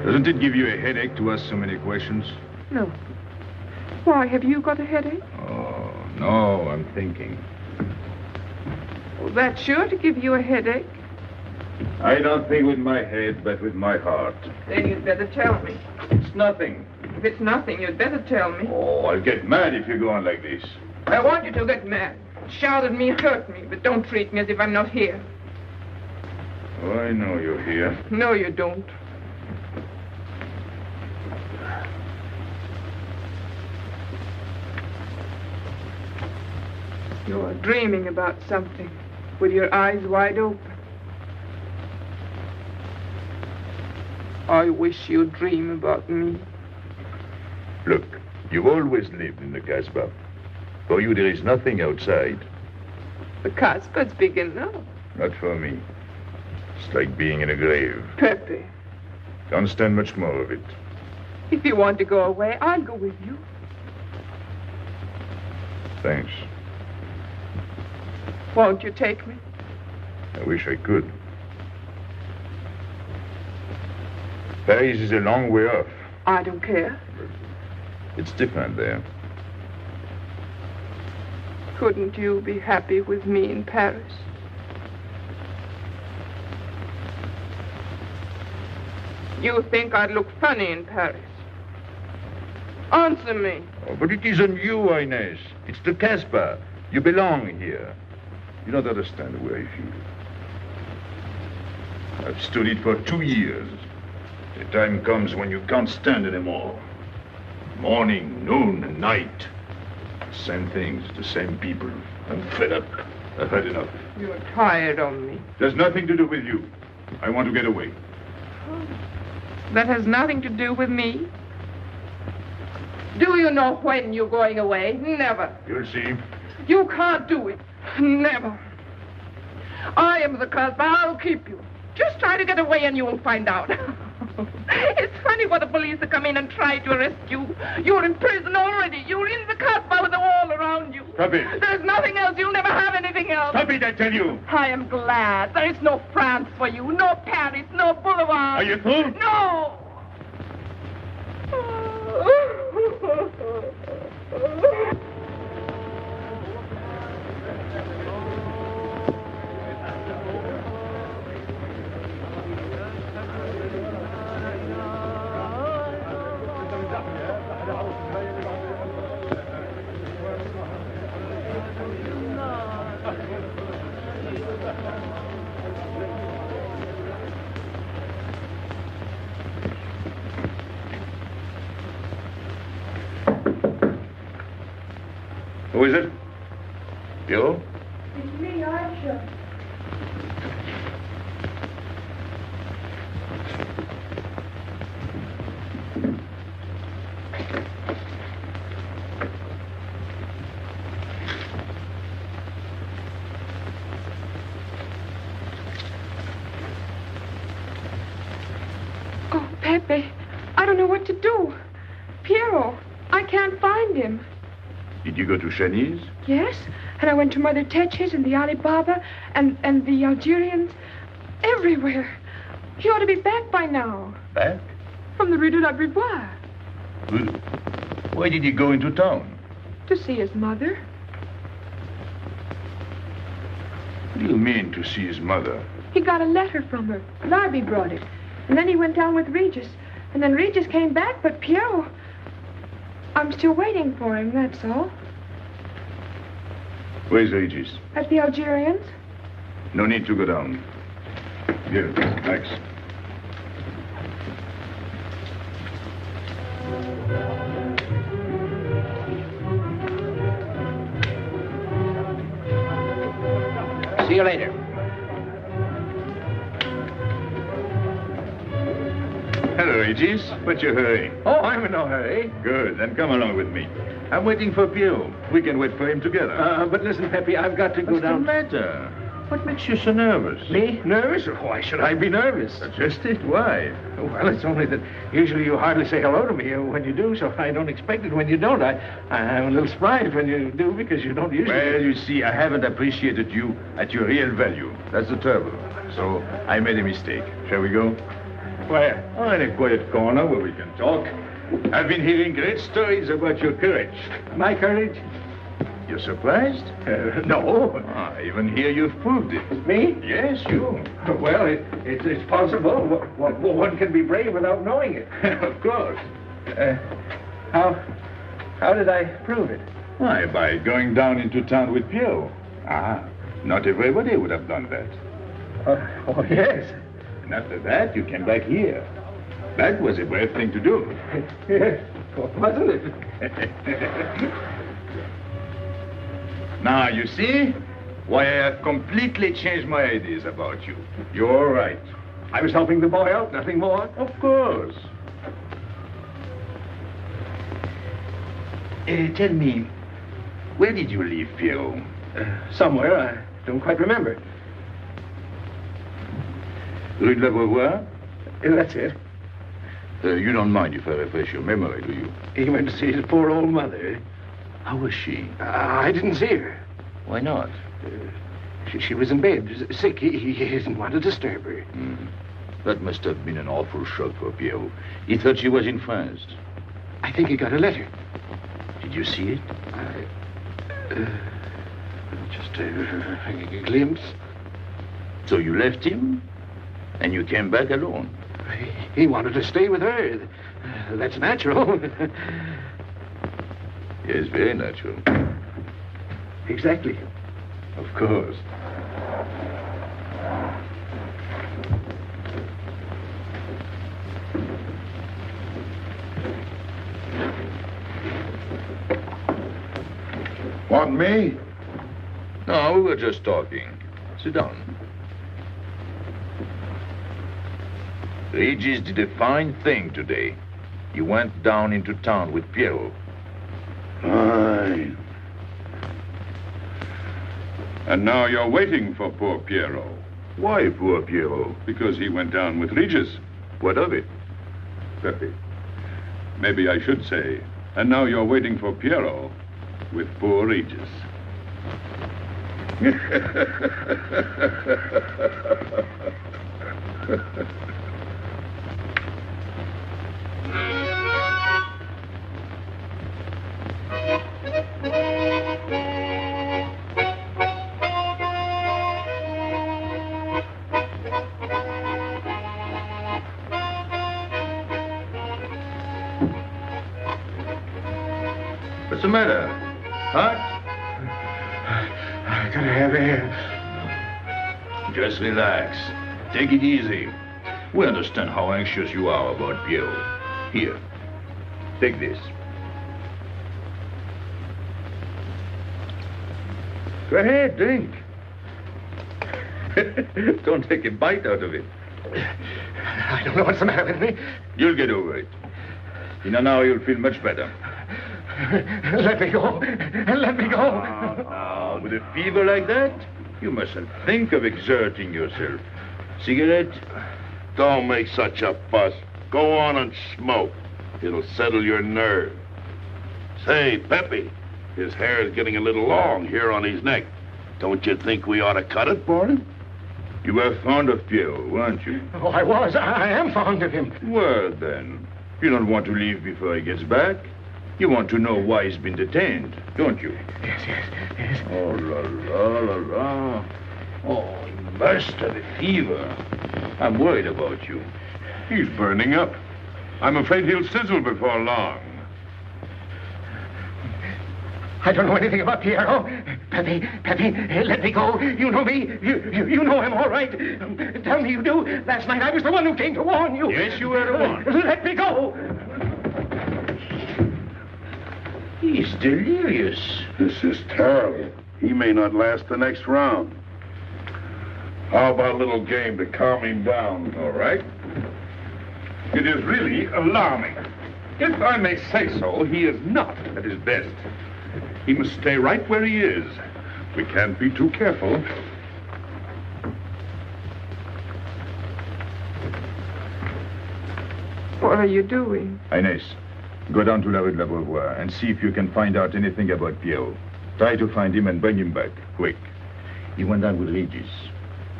Speaker 5: Doesn't it give you a headache to ask so many questions?
Speaker 8: No. Why, have you got a headache?
Speaker 5: Oh, no, I'm thinking.
Speaker 8: Well, that's sure to give you a headache.
Speaker 5: I don't think with my head, but with my heart.
Speaker 8: Then you'd better tell me.
Speaker 5: It's nothing.
Speaker 8: If it's nothing, you'd better tell me.
Speaker 5: Oh, I'll get mad if you go on like this.
Speaker 8: I want you to get mad. Shout at me, hurt me, but don't treat me as if I'm not here.
Speaker 5: Oh, I know you're here.
Speaker 8: No, you don't. You're dreaming about something with your eyes wide open. I wish you'd dream about me.
Speaker 5: Look, you've always lived in the Kasbah. For you, there is nothing outside.
Speaker 8: The Kasbah's big enough.
Speaker 5: Not for me. It's like being in a grave.
Speaker 8: Pepe,
Speaker 5: Can't stand much more of it.
Speaker 8: if you want to go away, I'll go with you.
Speaker 5: Thanks.
Speaker 8: Won't you take me?
Speaker 5: I wish I could. Paris is a long way off.
Speaker 8: I don't care.
Speaker 5: It's different there.
Speaker 8: Couldn't you be happy with me in Paris? You think I'd look funny in Paris? Answer me.
Speaker 5: Oh, but it isn't you, Ines. It's the Casbah. You belong here. You don't understand the way I feel. I've stood it for 2 years. The time comes when you can't stand anymore. Morning, noon, and night. Same things, the same people. I'm fed up. I've had enough.
Speaker 8: You're tired of me.
Speaker 5: There's nothing to do with you. I want to get away.
Speaker 8: That has nothing to do with me. Do you know when you're going away? Never.
Speaker 5: You'll see.
Speaker 8: You can't do it. Never. I am the Kasbah. I'll keep you. Just try to get away and you'll find out. It's funny what the police have come in and tried to arrest you. You're in prison already. You're in the Kasbah with a wall around you.
Speaker 5: Stop it.
Speaker 8: There's nothing else. You'll never have anything else.
Speaker 5: Stop it, I tell you.
Speaker 8: I am glad. There is no France for you. No Paris. No Boulevard.
Speaker 5: Are you through?
Speaker 8: No.
Speaker 5: Who is it? You?
Speaker 8: It's me, Aisha. Oh, Pepe, I don't know what to do. Piero, I can't find him.
Speaker 5: Did you go to Chinese?
Speaker 8: Yes, and I went to Mother Tetch's and the Alibaba and the Algerians. Everywhere. He ought to be back by now.
Speaker 5: Back?
Speaker 8: From the Rue de la Brivoire.
Speaker 5: Why did he go into town?
Speaker 8: To see his mother.
Speaker 5: What do you mean, to see his mother?
Speaker 8: He got a letter from her. Larby brought it. And then he went down with Regis. And then Regis came back, but Piero... I'm still waiting for him, that's all.
Speaker 5: Where's Regis?
Speaker 8: At the Algerians?
Speaker 5: No need to go down. Here, thanks.
Speaker 2: See you later.
Speaker 5: Hello, Regis. What's your hurry?
Speaker 14: Oh, I'm in no hurry.
Speaker 5: Good, then come along with me. I'm waiting for Piero. We can wait for him together.
Speaker 14: But listen, Pepe, I've got to go
Speaker 5: What's
Speaker 14: down.
Speaker 5: the matter? What makes you so nervous?
Speaker 7: Me? Nervous? Why should I be nervous?
Speaker 5: Just it. Why?
Speaker 7: Well, it's only that usually you hardly say hello to me when you do, so I don't expect it when you don't. I'm a little surprised when you do because you don't usually...
Speaker 5: Well, you see, I haven't appreciated you at your real value. That's the trouble. So I made a mistake. Shall we go?
Speaker 7: Where?
Speaker 5: Oh, in a quiet corner where we can talk. I've been hearing great stories about your courage.
Speaker 7: My courage?
Speaker 5: You're surprised?
Speaker 7: No.
Speaker 5: Even here you've proved it.
Speaker 7: Me?
Speaker 5: Yes, you.
Speaker 7: Well, it's possible. One can be brave without knowing it.
Speaker 5: Of course.
Speaker 7: How did I prove it?
Speaker 5: Why, by going down into town with Pierrot. Not everybody would have done that.
Speaker 7: Oh, yes.
Speaker 5: And after that, you came back here. That was a brave thing to do.
Speaker 7: Yes, wasn't it?
Speaker 5: Now, you see why I have completely changed my ideas about you. You're right.
Speaker 7: I was helping the boy out, nothing more.
Speaker 5: Of course. Tell me, where did you leave Pierrot?
Speaker 7: Somewhere, I don't quite remember.
Speaker 5: Rue de la Beauvoir?
Speaker 7: That's it.
Speaker 5: You don't mind if I refresh your memory, do you?
Speaker 7: He went to see his poor old mother.
Speaker 5: How was she?
Speaker 7: I didn't see her.
Speaker 5: Why not?
Speaker 7: She was in bed, sick. He didn't want to disturb her.
Speaker 5: That must have been an awful shock for Pierrot. He thought she was in France.
Speaker 7: I think he got a letter.
Speaker 5: Did you see it?
Speaker 7: Just a glimpse.
Speaker 5: So you left him, and you came back alone?
Speaker 7: He wanted to stay with her. That's natural.
Speaker 5: Yes, very natural.
Speaker 7: Exactly.
Speaker 5: Of course.
Speaker 1: Want me?
Speaker 5: No, we were just talking. Sit down. Regis did a fine thing today. He went down into town with Pierrot.
Speaker 1: Fine.
Speaker 11: And now you're waiting for poor Pierrot.
Speaker 5: Why poor Pierrot?
Speaker 11: Because he went down with Regis.
Speaker 5: What of it?
Speaker 11: Pepe. Maybe I should say, and now you're waiting for Pierrot with poor Regis.
Speaker 5: What's the matter? Hot?
Speaker 7: I gotta have air.
Speaker 5: Just relax. Take it easy. We understand how anxious you are about Pierrot. Here, take this. Go ahead, drink. Don't take a bite out of it.
Speaker 7: I don't know what's the matter with me.
Speaker 5: You'll get over it. In an hour, you'll feel much better.
Speaker 7: Let me go. Let me go.
Speaker 5: Now, with a fever like that, you mustn't think of exerting yourself. Cigarette?
Speaker 6: Don't make such a fuss. Go on and smoke. It'll settle your nerve. Say, Pepe, his hair is getting a little long here on his neck. Don't you think we ought to cut it for him?
Speaker 5: You were fond of Pierrot, weren't you?
Speaker 7: Oh, I was. I am fond of him.
Speaker 5: Well, then, you don't want to leave before he gets back. You want to know why he's been detained, don't you?
Speaker 7: Yes.
Speaker 5: Oh, la, la, la, la. Oh, he must have a fever. I'm worried about you.
Speaker 11: He's burning up. I'm afraid he'll sizzle before long.
Speaker 7: I don't know anything about Pierrot. Pepe, let me go. You know me. You know him all right. Tell me you do. Last night I was the one who came to warn you.
Speaker 5: Yes, you were the one.
Speaker 7: Let me go.
Speaker 5: He's delirious.
Speaker 6: This is terrible. He may not last the next round. How about a little game to calm him down?
Speaker 11: All right. It is really alarming. If I may say so, he is not at his best. He must stay right where he is. We can't be too careful.
Speaker 8: What are you doing?
Speaker 5: Ines, go down to La Rue de la Beauvoir and see if you can find out anything about Pierrot. Try to find him and bring him back, quick. He went down with Regis.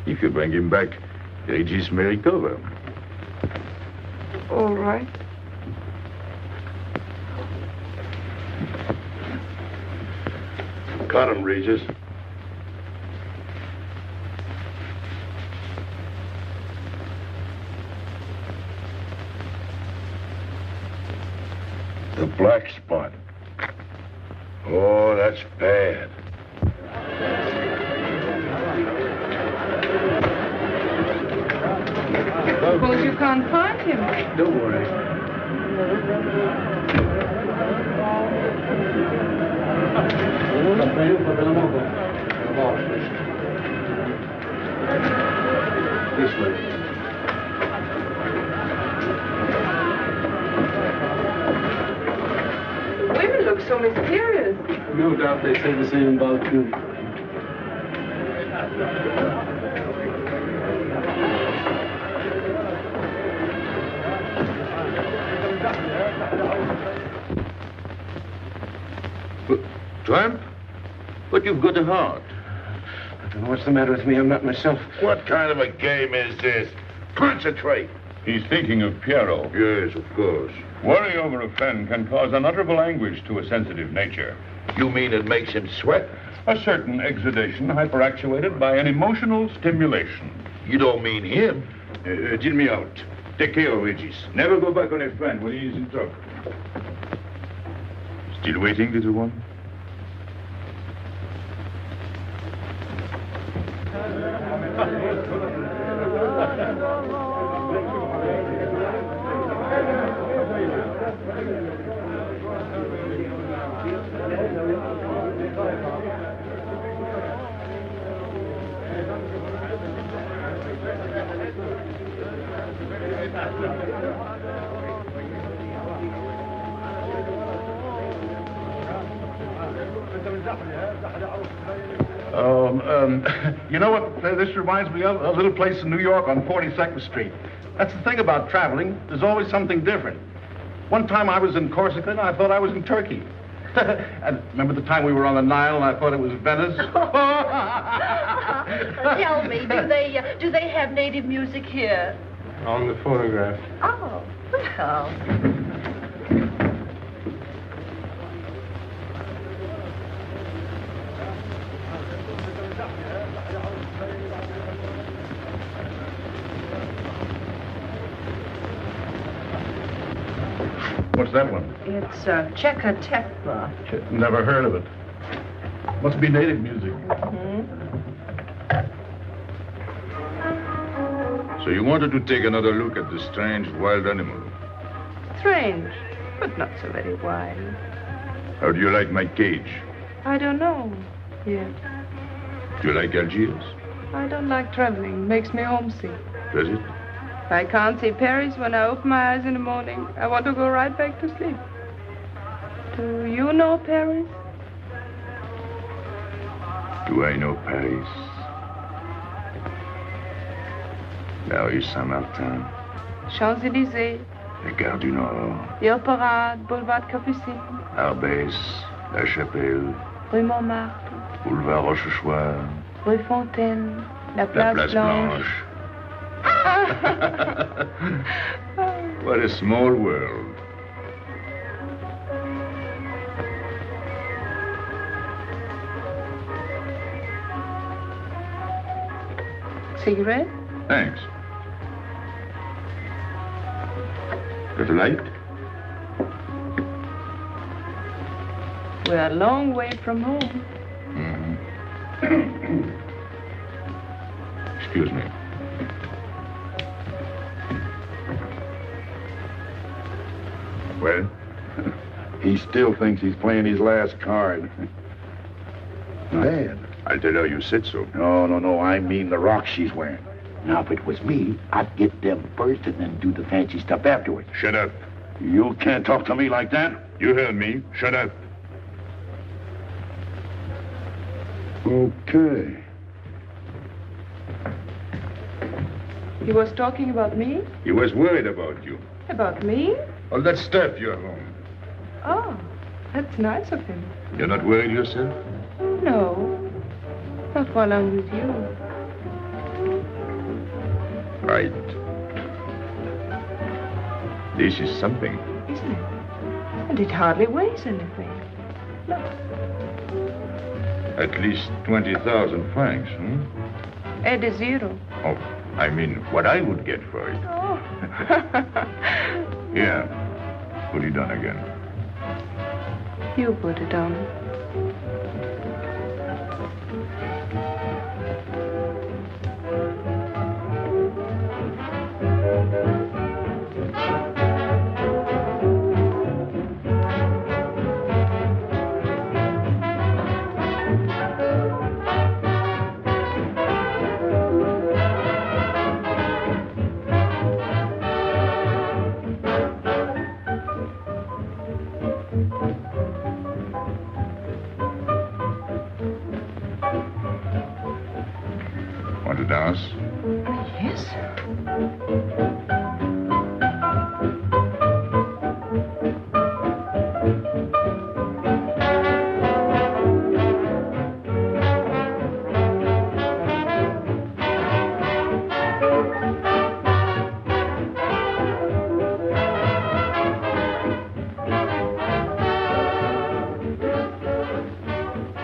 Speaker 5: If you bring him back, Regis may recover.
Speaker 8: All right.
Speaker 6: Got him, Regis. The black spot. Oh, that's bad.
Speaker 8: Suppose you can't find him.
Speaker 4: Don't worry. This way.
Speaker 8: Women look so mysterious.
Speaker 4: No doubt they say the same about you.
Speaker 6: Tramp? But you've got a heart.
Speaker 7: I don't know what's the matter with me. I'm not myself.
Speaker 6: What kind of a game is this? Concentrate.
Speaker 5: He's thinking of Pierrot.
Speaker 6: Yes, of course.
Speaker 5: Worry over a friend can cause unutterable anguish to a sensitive nature.
Speaker 6: You mean it makes him sweat?
Speaker 5: A certain exudation hyperactuated by an emotional stimulation.
Speaker 6: You don't mean him?
Speaker 5: Deal me out. Take care of Regis. Never go back on a friend when he is in trouble. Still waiting, little one?
Speaker 1: You know what this reminds me of? A little place in New York on 42nd Street. That's the thing about traveling. There's always something different. One time I was in Corsica and I thought I was in Turkey. And remember the time we were on the Nile and I thought it was Venice?
Speaker 13: Tell me, do they have native music here?
Speaker 4: On the photograph.
Speaker 13: Oh, well.
Speaker 1: What's that one?
Speaker 13: It's Checa Tekla.
Speaker 1: Never heard of it. Must be native music.
Speaker 5: So you wanted to take another look at the strange wild animal.
Speaker 8: Strange, but not so very wild.
Speaker 5: How do you like my cage?
Speaker 8: I don't know yet.
Speaker 5: Do you like Algiers?
Speaker 8: I don't like traveling. Makes me homesick.
Speaker 5: Does it?
Speaker 8: I can't see Paris when I open my eyes in the morning. I want to go right back to sleep. Do you know Paris?
Speaker 5: Do I know Paris? La rue Saint-Martin.
Speaker 8: Champs-Élysées.
Speaker 5: La Gare du Nord.
Speaker 8: The Parade, Boulevard Capucine.
Speaker 5: Arbès. La Chapelle.
Speaker 8: Rue Montmartre.
Speaker 5: Boulevard Rochechouart.
Speaker 8: Rue Fontaine. La
Speaker 5: La
Speaker 8: Place Blanche.
Speaker 5: What a small world.
Speaker 8: Cigarette?
Speaker 5: Thanks. Got a light?
Speaker 8: We're a long way from home.
Speaker 5: Excuse me. Well?
Speaker 1: He still thinks he's playing his last card. Bad.
Speaker 5: I'll tell her you said so.
Speaker 1: No. I mean the rock she's wearing.
Speaker 7: Now, if it was me, I'd get them first and then do the fancy stuff afterwards.
Speaker 5: Shut up.
Speaker 1: You can't talk to me like that.
Speaker 5: You heard me. Shut up.
Speaker 1: Okay.
Speaker 8: He was talking about me?
Speaker 5: He was worried about you.
Speaker 8: About me?
Speaker 5: All that stuff you have on.
Speaker 8: Oh, that's nice of him.
Speaker 5: You're not worried yourself?
Speaker 8: No. Not while I'm with you.
Speaker 5: Right. This is something.
Speaker 8: Isn't it? And it hardly weighs anything. Look.
Speaker 5: At least 20,000 francs, hmm?
Speaker 8: Add a zero.
Speaker 5: Oh, I mean, what I would get for it.
Speaker 8: Oh.
Speaker 5: Here, put it on again.
Speaker 8: You put it on.
Speaker 5: Dance?
Speaker 8: Yes.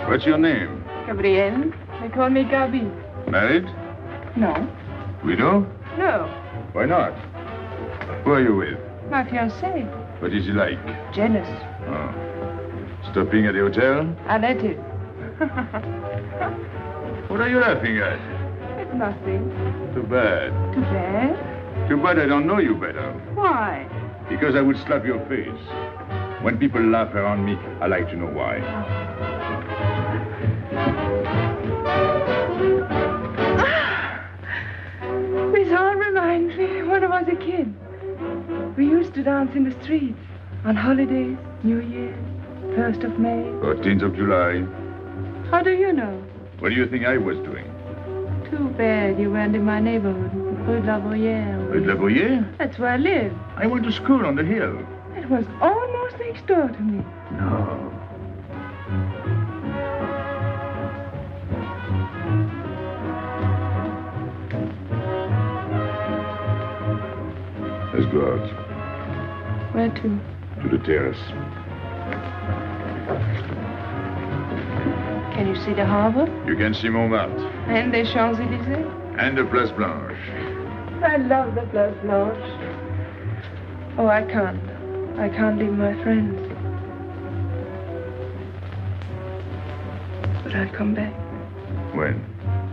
Speaker 5: What's your name?
Speaker 8: Gabrielle. They call me Gaby.
Speaker 5: Married?
Speaker 8: No.
Speaker 5: Widow?
Speaker 8: No.
Speaker 5: Why not? Who are you with?
Speaker 8: My fiancé.
Speaker 5: What is he like?
Speaker 8: Jealous.
Speaker 5: Oh. Stopping at the hotel?
Speaker 8: I let him.
Speaker 5: What are you laughing at?
Speaker 8: It's nothing.
Speaker 5: Too bad.
Speaker 8: Too bad?
Speaker 5: Too bad I don't know you better.
Speaker 8: Why?
Speaker 5: Because I would slap your face. When people laugh around me, I like to know why.
Speaker 8: This all reminds me when I was a kid. We used to dance in the streets on holidays, New Year, 1st of May.
Speaker 5: 14th of July.
Speaker 8: How do you know?
Speaker 5: What do you think I was doing?
Speaker 8: Too bad you weren't in my neighborhood, Rue de la Bruyère.
Speaker 5: Rue de la Bruyère?
Speaker 8: That's where I live.
Speaker 5: I went to school on the hill.
Speaker 8: It was almost next door to me.
Speaker 5: No. Let's go out.
Speaker 8: Where to?
Speaker 5: To the terrace.
Speaker 8: Can you see the harbor?
Speaker 5: You can see Montmartre.
Speaker 8: And the Champs-Élysées?
Speaker 5: And the Place Blanche.
Speaker 8: I love the Place Blanche. Oh, I can't. I can't leave my friends. But I'll come back.
Speaker 5: When?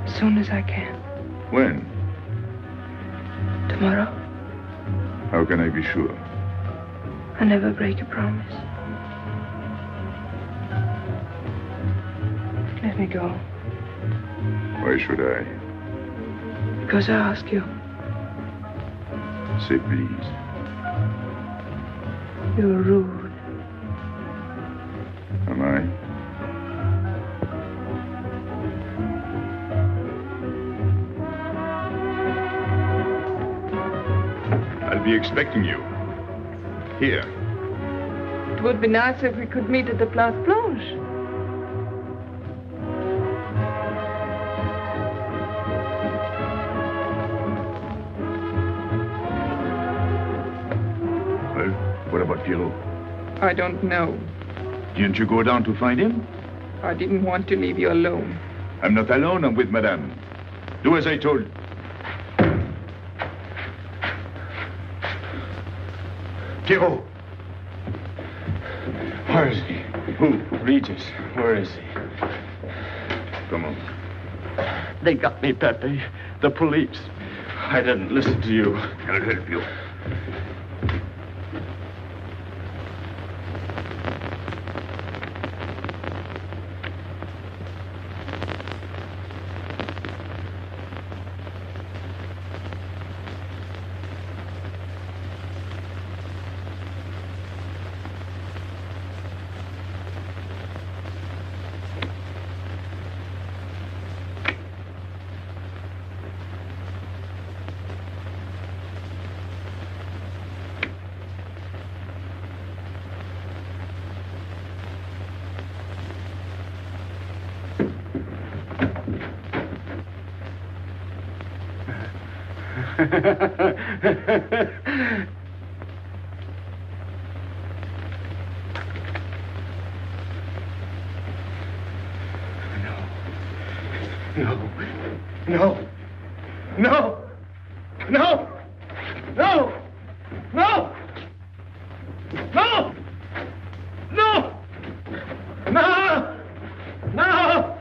Speaker 8: As soon as I can.
Speaker 5: When?
Speaker 8: Tomorrow.
Speaker 5: How can I be sure?
Speaker 8: I never break a promise. Let me go.
Speaker 5: Why should I?
Speaker 8: Because I ask you.
Speaker 5: Say please.
Speaker 8: You're rude.
Speaker 5: Am I? I'll be expecting you. Here.
Speaker 8: It would be nice if we could meet at the Place Blanche.
Speaker 5: Well, what about Pierrot?
Speaker 8: I don't know.
Speaker 5: Didn't you go down to find him?
Speaker 8: I didn't want to leave you alone.
Speaker 5: I'm not alone, I'm with Madame. Do as I told. Pierrot!
Speaker 10: Where is he?
Speaker 5: Who?
Speaker 10: Regis. Where is he?
Speaker 5: Come on.
Speaker 10: They got me, Pepe. The police. I didn't listen to you.
Speaker 5: I'll help you.
Speaker 10: No. No. No. No. No. No. No. No. No. No.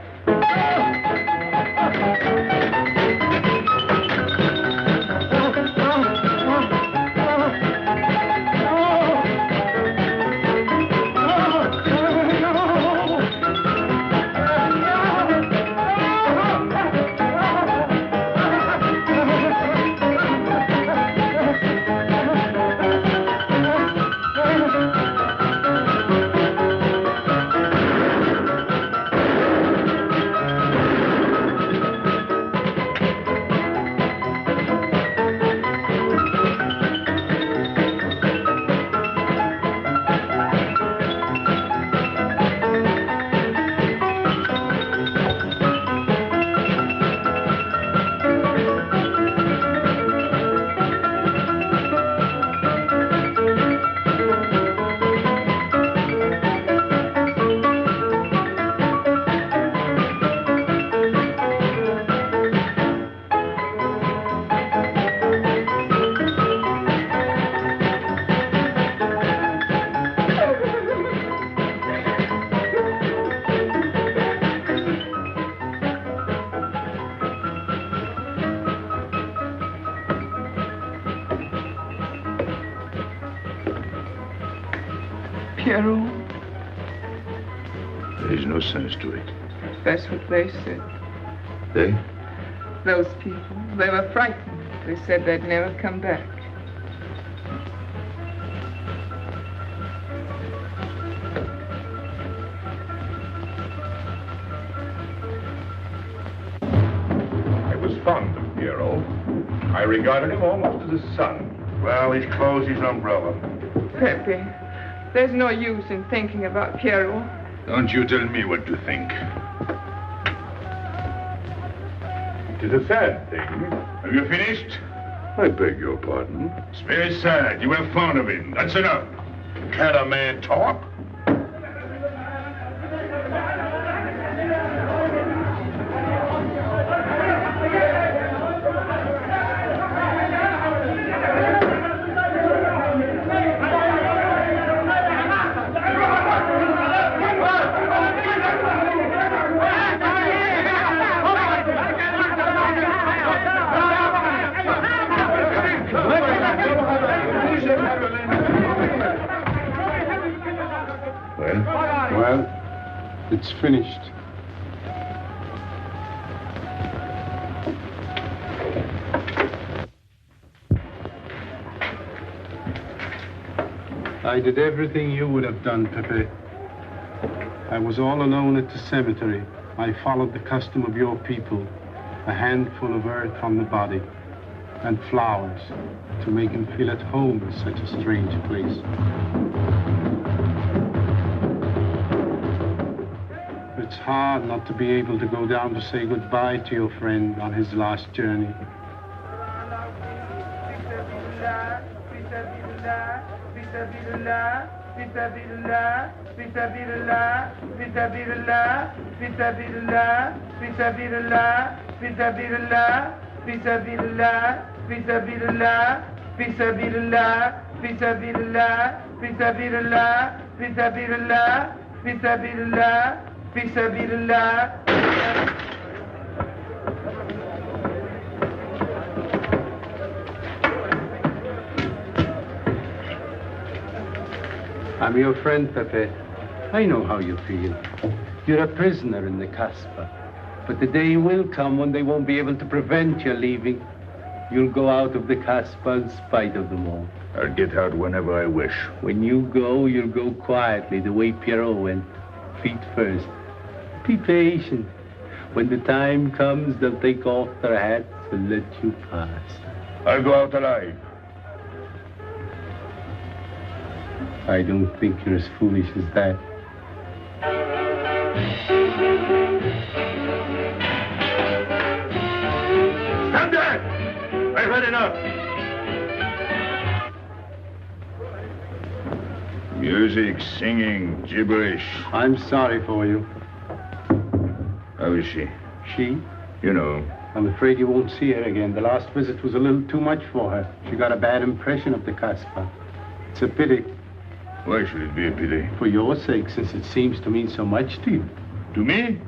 Speaker 8: Pierrot,
Speaker 5: There's no sense to it.
Speaker 8: that's what they said.
Speaker 5: They?
Speaker 8: Those people, they were frightened. They said they'd never come back.
Speaker 1: I was fond of Pierrot. I regarded him almost as a son.
Speaker 6: Well, he's closed his umbrella.
Speaker 8: Pepe, there's no use in thinking about Pierrot.
Speaker 5: Don't you tell me what to think.
Speaker 1: It is a sad thing.
Speaker 5: Have you finished?
Speaker 6: I beg your pardon.
Speaker 5: It's very sad. You were fond of him. That's enough.
Speaker 6: Can't a man talk?
Speaker 3: Well, it's finished. I did everything you would have done, Pepe. I was all alone at the cemetery. I followed the custom of your people, a handful of earth on the body, and flowers to make him feel at home in such a strange place. It's hard not to be able to go down to say goodbye to your friend on his last journey. I'm your friend, Pepe. I know how you feel. You're a prisoner in the Kasbah. But the day will come when they won't be able to prevent your leaving. You'll go out of the Kasbah in spite of them all.
Speaker 5: I'll get out whenever I wish.
Speaker 4: When you go, you'll go quietly, the way Pierrot went, feet first. Be patient. When the time comes, they'll take off their hats and let you pass.
Speaker 5: I'll go out alive.
Speaker 4: I don't think you're as foolish as that.
Speaker 5: Stand there! I've had enough.
Speaker 1: out!
Speaker 5: Music, singing, gibberish.
Speaker 4: I'm sorry for you.
Speaker 5: How is she?
Speaker 4: She?
Speaker 5: You know.
Speaker 4: I'm afraid you won't see her again. The last visit was a little too much for her. She got a bad impression of the Kasbah. It's a pity.
Speaker 5: Why should it be a pity?
Speaker 4: For your sake, since it seems to mean so much to you.
Speaker 5: To me?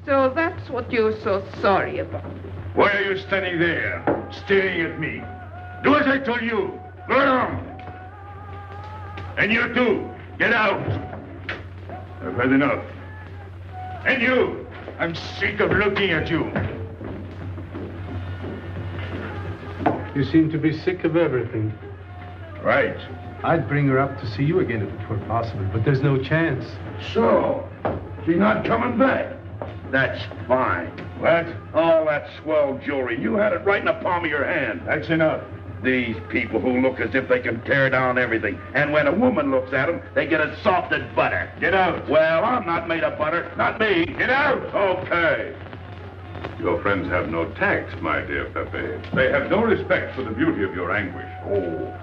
Speaker 8: So that's what you're so sorry about.
Speaker 1: Why are you standing there, staring at me? Do as I told you. Go on. And you too, get out. I've had enough. And you, I'm sick of looking at you.
Speaker 4: You seem to be sick of everything.
Speaker 1: Right.
Speaker 4: I'd bring her up to see you again if it were possible, but there's no chance.
Speaker 1: So, she's not coming back.
Speaker 6: That's fine.
Speaker 1: What?
Speaker 6: All that swell jewelry, you had it right in the palm of your hand.
Speaker 1: That's enough.
Speaker 6: These people who look as if they can tear down everything. And when a woman looks at them, they get it soft as butter.
Speaker 1: Get out.
Speaker 6: Well, I'm not made of butter. Not me.
Speaker 1: Get out.
Speaker 11: Okay. Your friends have no tact, my dear Pepe. They have no respect for the beauty of your anguish. Oh,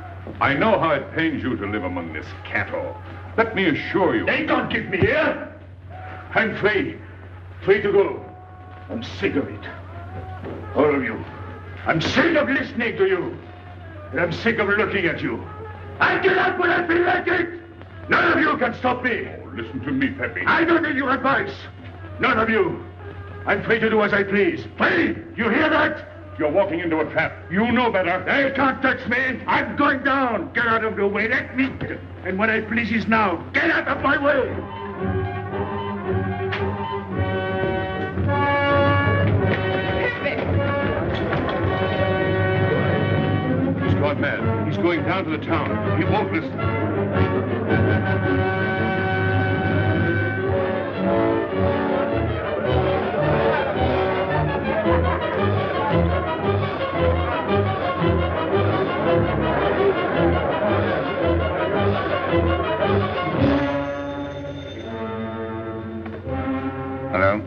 Speaker 11: I know how it pains you to live among this cattle. Let me assure you...
Speaker 1: They don't keep me here. I'm free. Free to go. I'm sick of it. All of you. I'm sick of listening to you. And I'm sick of looking at you. I get out when I feel like it. None of you can stop me.
Speaker 11: Oh, listen to me, Pepe.
Speaker 1: I don't need your advice. None of you. I'm free to do as I please. Free! You hear that?
Speaker 11: You're walking into a trap. You know better.
Speaker 1: They can't touch me. I'm going down. Get out of the way. Let me. And what I please is now. Get out of my way.
Speaker 11: He's gone mad. He's going down to the town. He won't listen.
Speaker 2: Hello?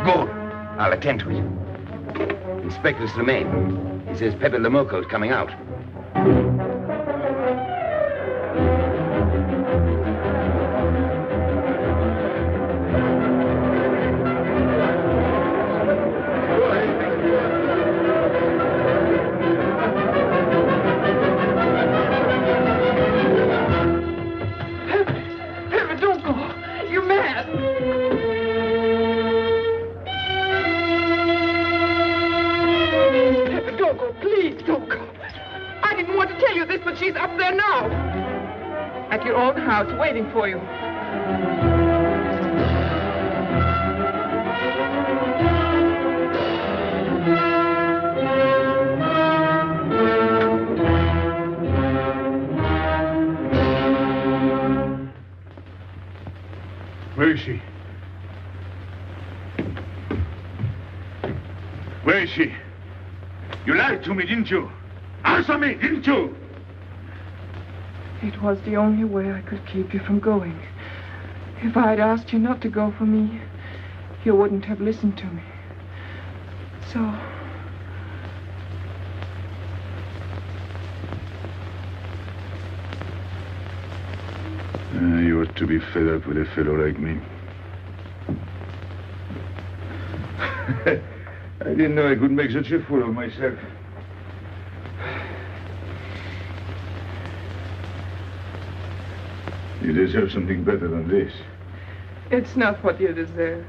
Speaker 2: Good. I'll attend to it. Inspector Slimane. He says Pepe le Moko is coming out.
Speaker 8: House waiting for you.
Speaker 1: Where is she? Where is she? You lied to me, didn't you? Answer me, didn't you?
Speaker 8: It was the only way I could keep you from going. If I had asked you not to go for me, you wouldn't have listened to me. So...
Speaker 5: You ought to be fed up with a fellow like me. I didn't know I could make such a fool of myself. You deserve something better than this.
Speaker 8: It's not what you deserve.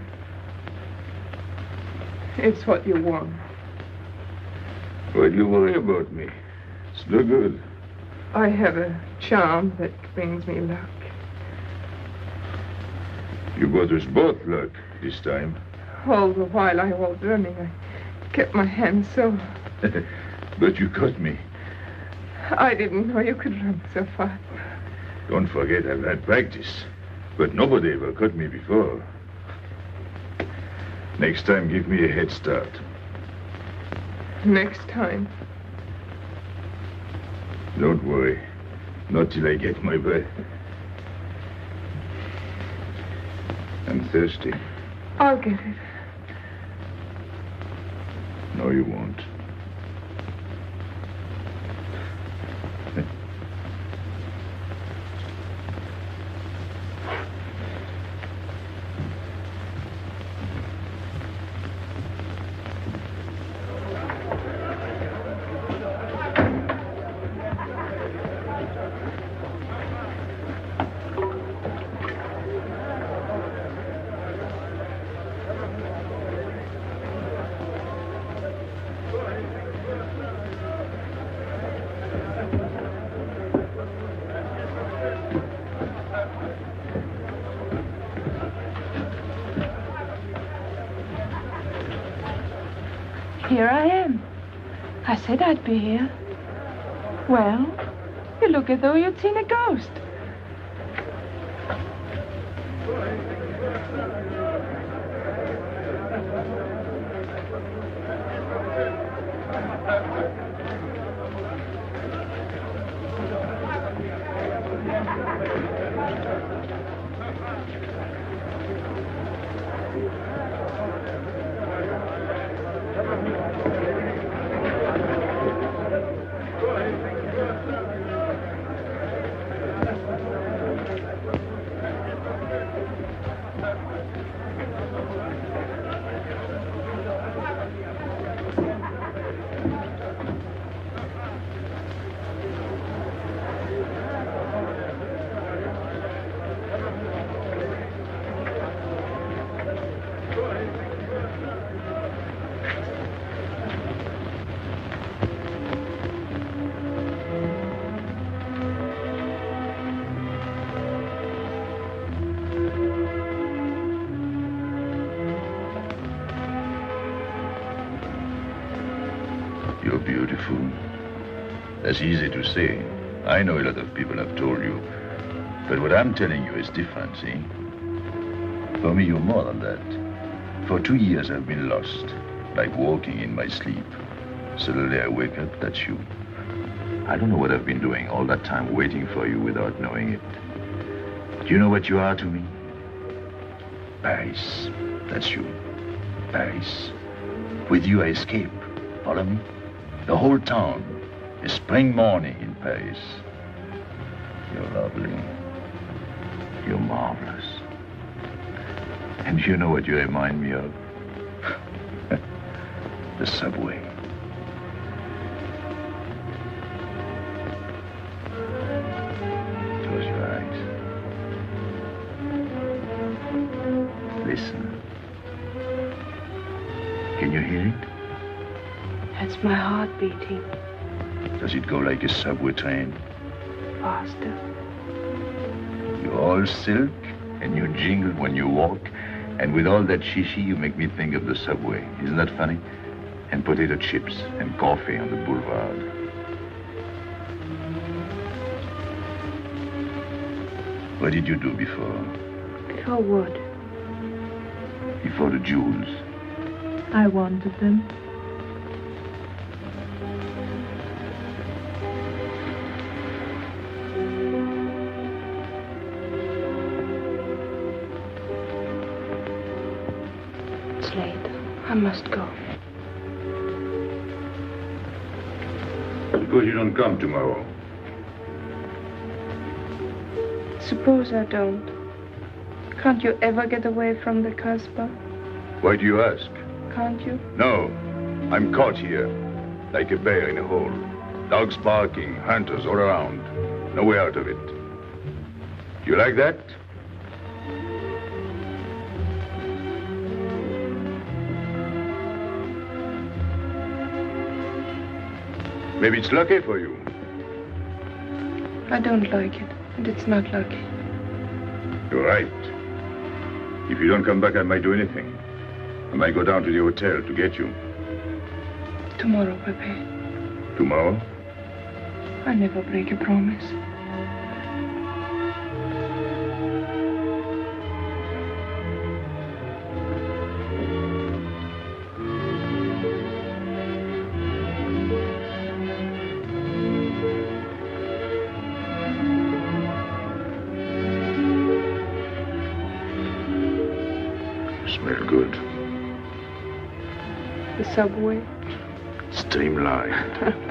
Speaker 8: It's what you want.
Speaker 5: Why do you worry about me? It's no good.
Speaker 8: I have a charm that brings me luck.
Speaker 5: You brought us both luck this time.
Speaker 8: All the while I was running, I kept my hand so...
Speaker 5: But you caught me.
Speaker 8: I didn't know you could run so fast.
Speaker 5: Don't forget, I've had practice. But nobody ever caught me before. Next time, give me a head start.
Speaker 8: Next time?
Speaker 5: Don't worry. Not till I get my breath. I'm thirsty.
Speaker 8: I'll get it.
Speaker 5: No, you won't.
Speaker 8: Here I am. I said I'd be here. Well, you look as though you'd seen a ghost.
Speaker 5: You're beautiful. That's easy to say. I know a lot of people have told you. But what I'm telling you is different, see? For me, you're more than that. For 2 years, I've been lost, like walking in my sleep. Suddenly, I wake up, that's you. I don't know what I've been doing all that time waiting for you without knowing it. Do you know what you are to me? Paris. That's you. Paris. With you, I escape. Follow me? The whole town. A spring morning in Paris. You're lovely. You're marvelous. And you know what you remind me of? The subway. Close your eyes. Listen. Can you hear it?
Speaker 8: That's my heart beating.
Speaker 5: Does it go like a subway train?
Speaker 8: Faster.
Speaker 5: You're all silk, and you jingle when you walk, and with all that shishi, you make me think of the subway. Isn't that funny? And potato chips and coffee on the boulevard. What did you do before?
Speaker 8: Before what?
Speaker 5: Before the jewels.
Speaker 8: I wanted them. It's late. I must go.
Speaker 5: Suppose you don't come tomorrow.
Speaker 8: Suppose I don't. Can't you ever get away from the Kasbah?
Speaker 5: Why do you ask?
Speaker 8: Can't you?
Speaker 5: No. I'm caught here, like a bear in a hole. Dogs barking, hunters all around. No way out of it. Do you like that? Maybe it's lucky for you.
Speaker 8: I don't like it, and it's not lucky.
Speaker 5: You're right. If you don't come back, I might do anything. I might go down to the hotel to get you.
Speaker 8: Tomorrow, Pepe.
Speaker 5: Tomorrow?
Speaker 8: I never break a promise.
Speaker 6: Smell good.
Speaker 8: The subway?
Speaker 6: Streamlined.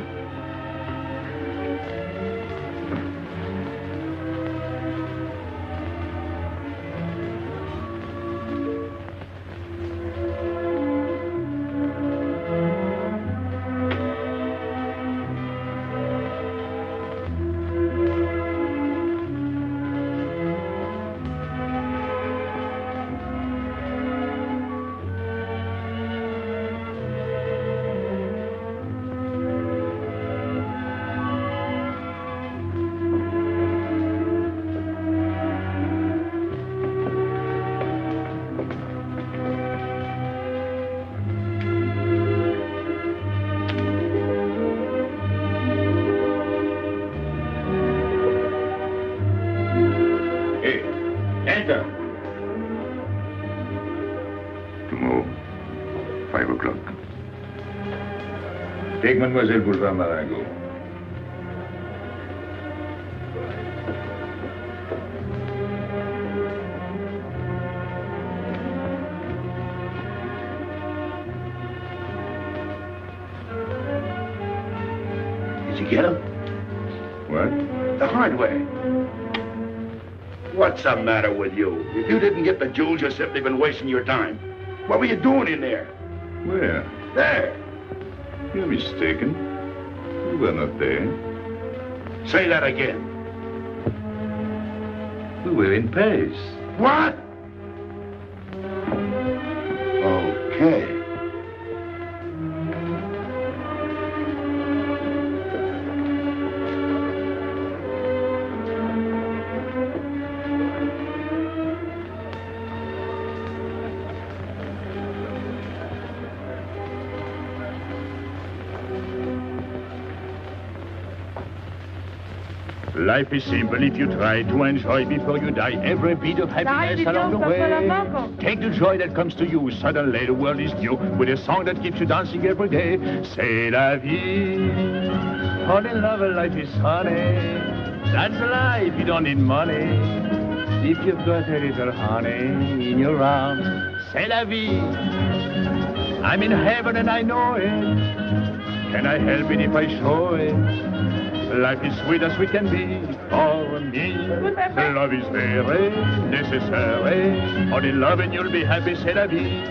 Speaker 5: Take Mademoiselle Boulevard Marengo.
Speaker 6: Did you get him?
Speaker 5: What?
Speaker 6: The hardware. What's the matter with you? If you didn't get the jewels, you've simply been wasting your time. What were you doing in there?
Speaker 5: Where?
Speaker 6: There.
Speaker 5: You're mistaken. We were not there.
Speaker 6: Say that again.
Speaker 5: We were in Paris.
Speaker 6: What? Okay.
Speaker 14: Life is simple if you try to enjoy before you die every bit of happiness along the way. Take the joy that comes to you. Suddenly the world is new with a song that keeps you dancing every day. C'est la vie. Fall in love, life is honey. That's life, you don't need money. If you've got a little honey in your arms, c'est la vie. I'm in heaven and I know it. Can I help it if I show it? Life is sweet as we can be for me. Love is very necessary. Fall in love and you'll be happy, c'est la vie.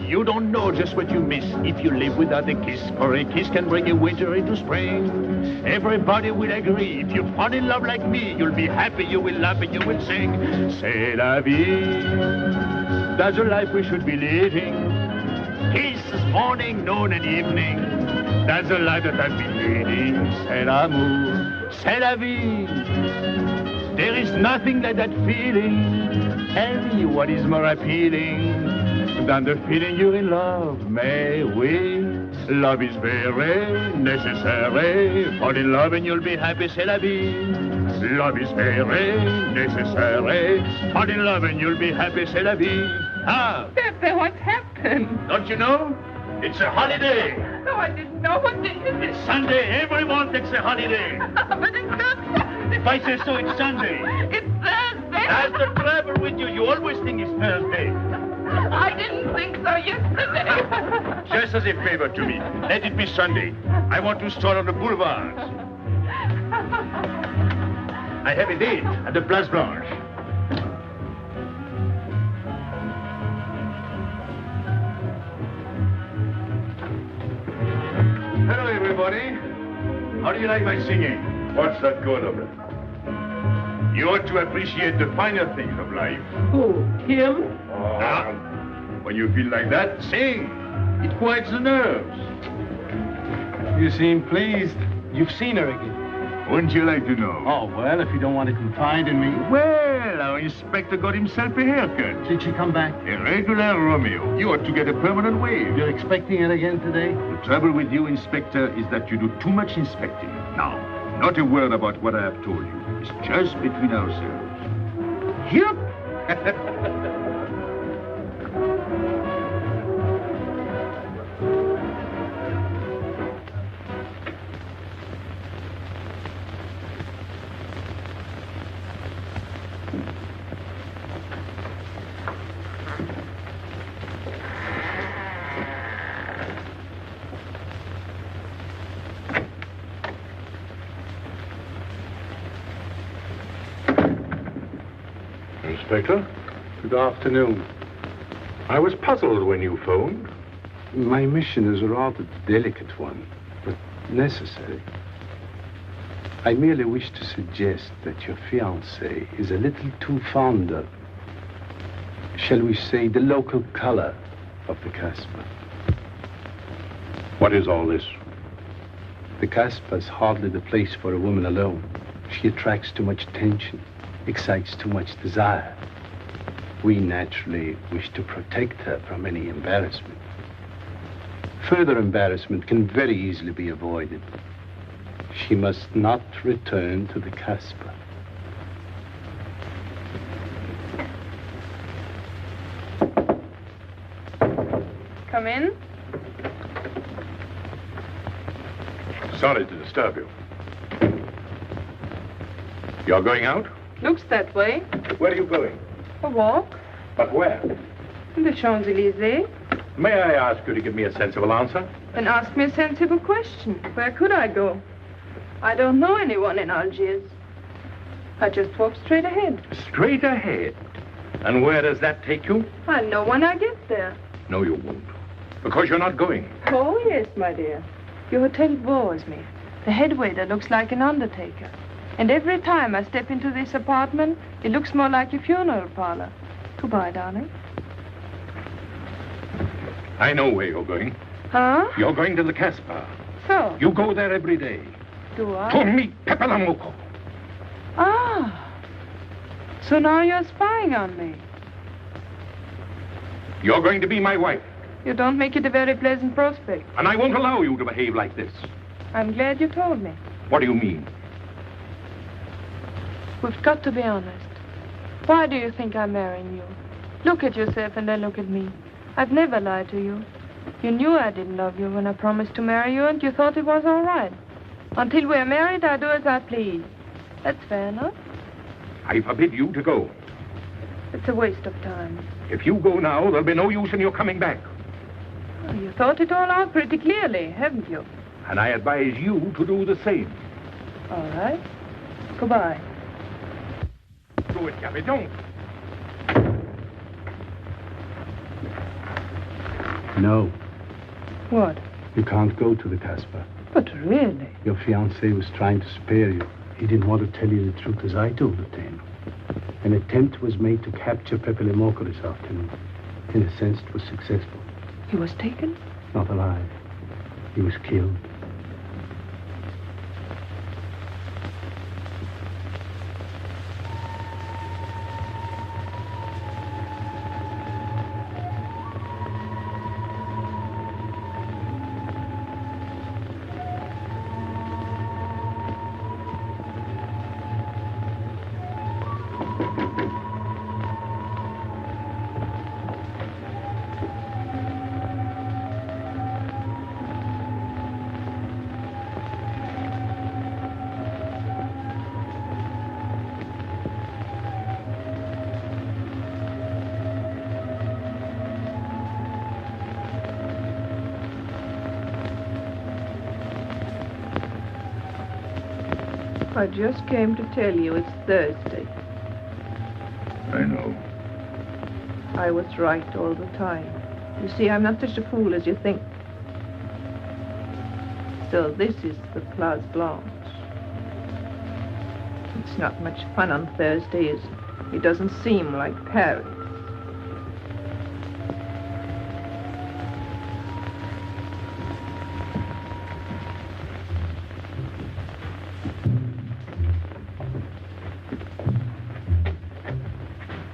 Speaker 14: You don't know just what you miss if you live without a kiss. For a kiss can bring a winter into spring. Everybody will agree. If you fall in love like me, you'll be happy, you will laugh and you will sing. C'est la vie. That's the life we should be living. Kisses morning, noon and evening. That's the life that I've been leading. C'est l'amour, c'est la vie. There is nothing like that feeling. Tell me what is more appealing than the feeling you're in love, may we? Love is very necessary. Fall in love and you'll be happy, c'est la vie. Love is very necessary. Fall in love and you'll be happy, c'est la vie. Ah!
Speaker 8: Pepe, what's happened?
Speaker 14: Don't you know? It's a holiday.
Speaker 8: No, I didn't know. What day is it?
Speaker 14: Sunday. Everyone takes a holiday.
Speaker 8: But it's not Sunday.
Speaker 14: If I say so, it's Sunday.
Speaker 8: It's Thursday.
Speaker 14: That's the trouble with you. You always think it's Thursday.
Speaker 8: I didn't think so yesterday.
Speaker 14: Just as a favor to me, let it be Sunday. I want to stroll on the boulevards. I have a date at the Place Blanche. Hello, everybody. How do you like my singing?
Speaker 5: What's that good of it?
Speaker 14: You ought to appreciate the finer things of life.
Speaker 9: Who? Him?
Speaker 14: Now, when you feel like that, sing. It quiets the nerves.
Speaker 4: You seem pleased. You've seen her again.
Speaker 14: Wouldn't you like to know?
Speaker 4: Oh, well, if you don't want to confide in me.
Speaker 14: Well, our inspector got himself a haircut.
Speaker 4: Did she come back?
Speaker 14: A regular Romeo. You ought to get a permanent wave.
Speaker 4: You're expecting it again today?
Speaker 14: The trouble with you, Inspector, is that you do too much inspecting. Now, not a word about what I have told you. It's just between ourselves.
Speaker 4: Yep.
Speaker 14: Inspector, good afternoon. I was puzzled when you phoned.
Speaker 4: My mission is a rather delicate one, but necessary. I merely wish to suggest that your fiancé is a little too fond of, shall we say, the local color of the Casbah.
Speaker 14: What is all this?
Speaker 4: The Casbah is hardly the place for a woman alone. She attracts too much attention, excites too much desire. We naturally wish to protect her from any embarrassment. Further embarrassment can very easily be avoided. She must not return to the Casbah.
Speaker 8: Come in.
Speaker 14: Sorry to disturb you. You're going out?
Speaker 8: Looks that way.
Speaker 14: Where are you going?
Speaker 8: A walk.
Speaker 14: But where?
Speaker 8: The Champs-Élysées.
Speaker 14: May I ask you to give me a sensible answer?
Speaker 8: Then ask me a sensible question. Where could I go? I don't know anyone in Algiers. I just walk straight ahead.
Speaker 14: Straight ahead? And where does that take you?
Speaker 8: I'll know when I get there.
Speaker 14: No, you won't. Because you're not going.
Speaker 8: Oh, yes, my dear. Your hotel bores me. The head waiter looks like an undertaker. And every time I step into this apartment, it looks more like a funeral parlor. Goodbye, darling.
Speaker 14: I know where you're going.
Speaker 8: Huh?
Speaker 14: You're going to the Casbah.
Speaker 8: So?
Speaker 14: You go there every day.
Speaker 8: Do I?
Speaker 14: To meet Pepe le Moko.
Speaker 8: Ah. So now you're spying on me.
Speaker 14: You're going to be my wife.
Speaker 8: You don't make it a very pleasant prospect.
Speaker 14: And I won't allow you to behave like this.
Speaker 8: I'm glad you told me.
Speaker 14: What do you mean?
Speaker 8: We've got to be honest. Why do you think I'm marrying you? Look at yourself and then look at me. I've never lied to you. You knew I didn't love you when I promised to marry you, and you thought it was all right. Until we're married, I do as I please. That's fair enough.
Speaker 14: I forbid you to go.
Speaker 8: It's a waste of time.
Speaker 14: If you go now, there'll be no use in your coming back.
Speaker 8: Oh, you thought it all out pretty clearly, haven't you?
Speaker 14: And I advise you to do the same.
Speaker 8: All right. Goodbye.
Speaker 14: Do it, Gaby, don't.
Speaker 4: No.
Speaker 8: What?
Speaker 4: You can't go to the Casbah.
Speaker 8: But really?
Speaker 4: Your fiancé was trying to spare you. He didn't want to tell you the truth as I told it to him. An attempt was made to capture Pepe le Moko this afternoon. In a sense, it was successful.
Speaker 8: He was taken?
Speaker 4: Not alive. He was killed.
Speaker 8: I just came to tell you it's Thursday.
Speaker 5: I know.
Speaker 8: I was right all the time. You see, I'm not such a fool as you think. So this is the Place Blanche. It's not much fun on Thursday, is it? It doesn't seem like Paris.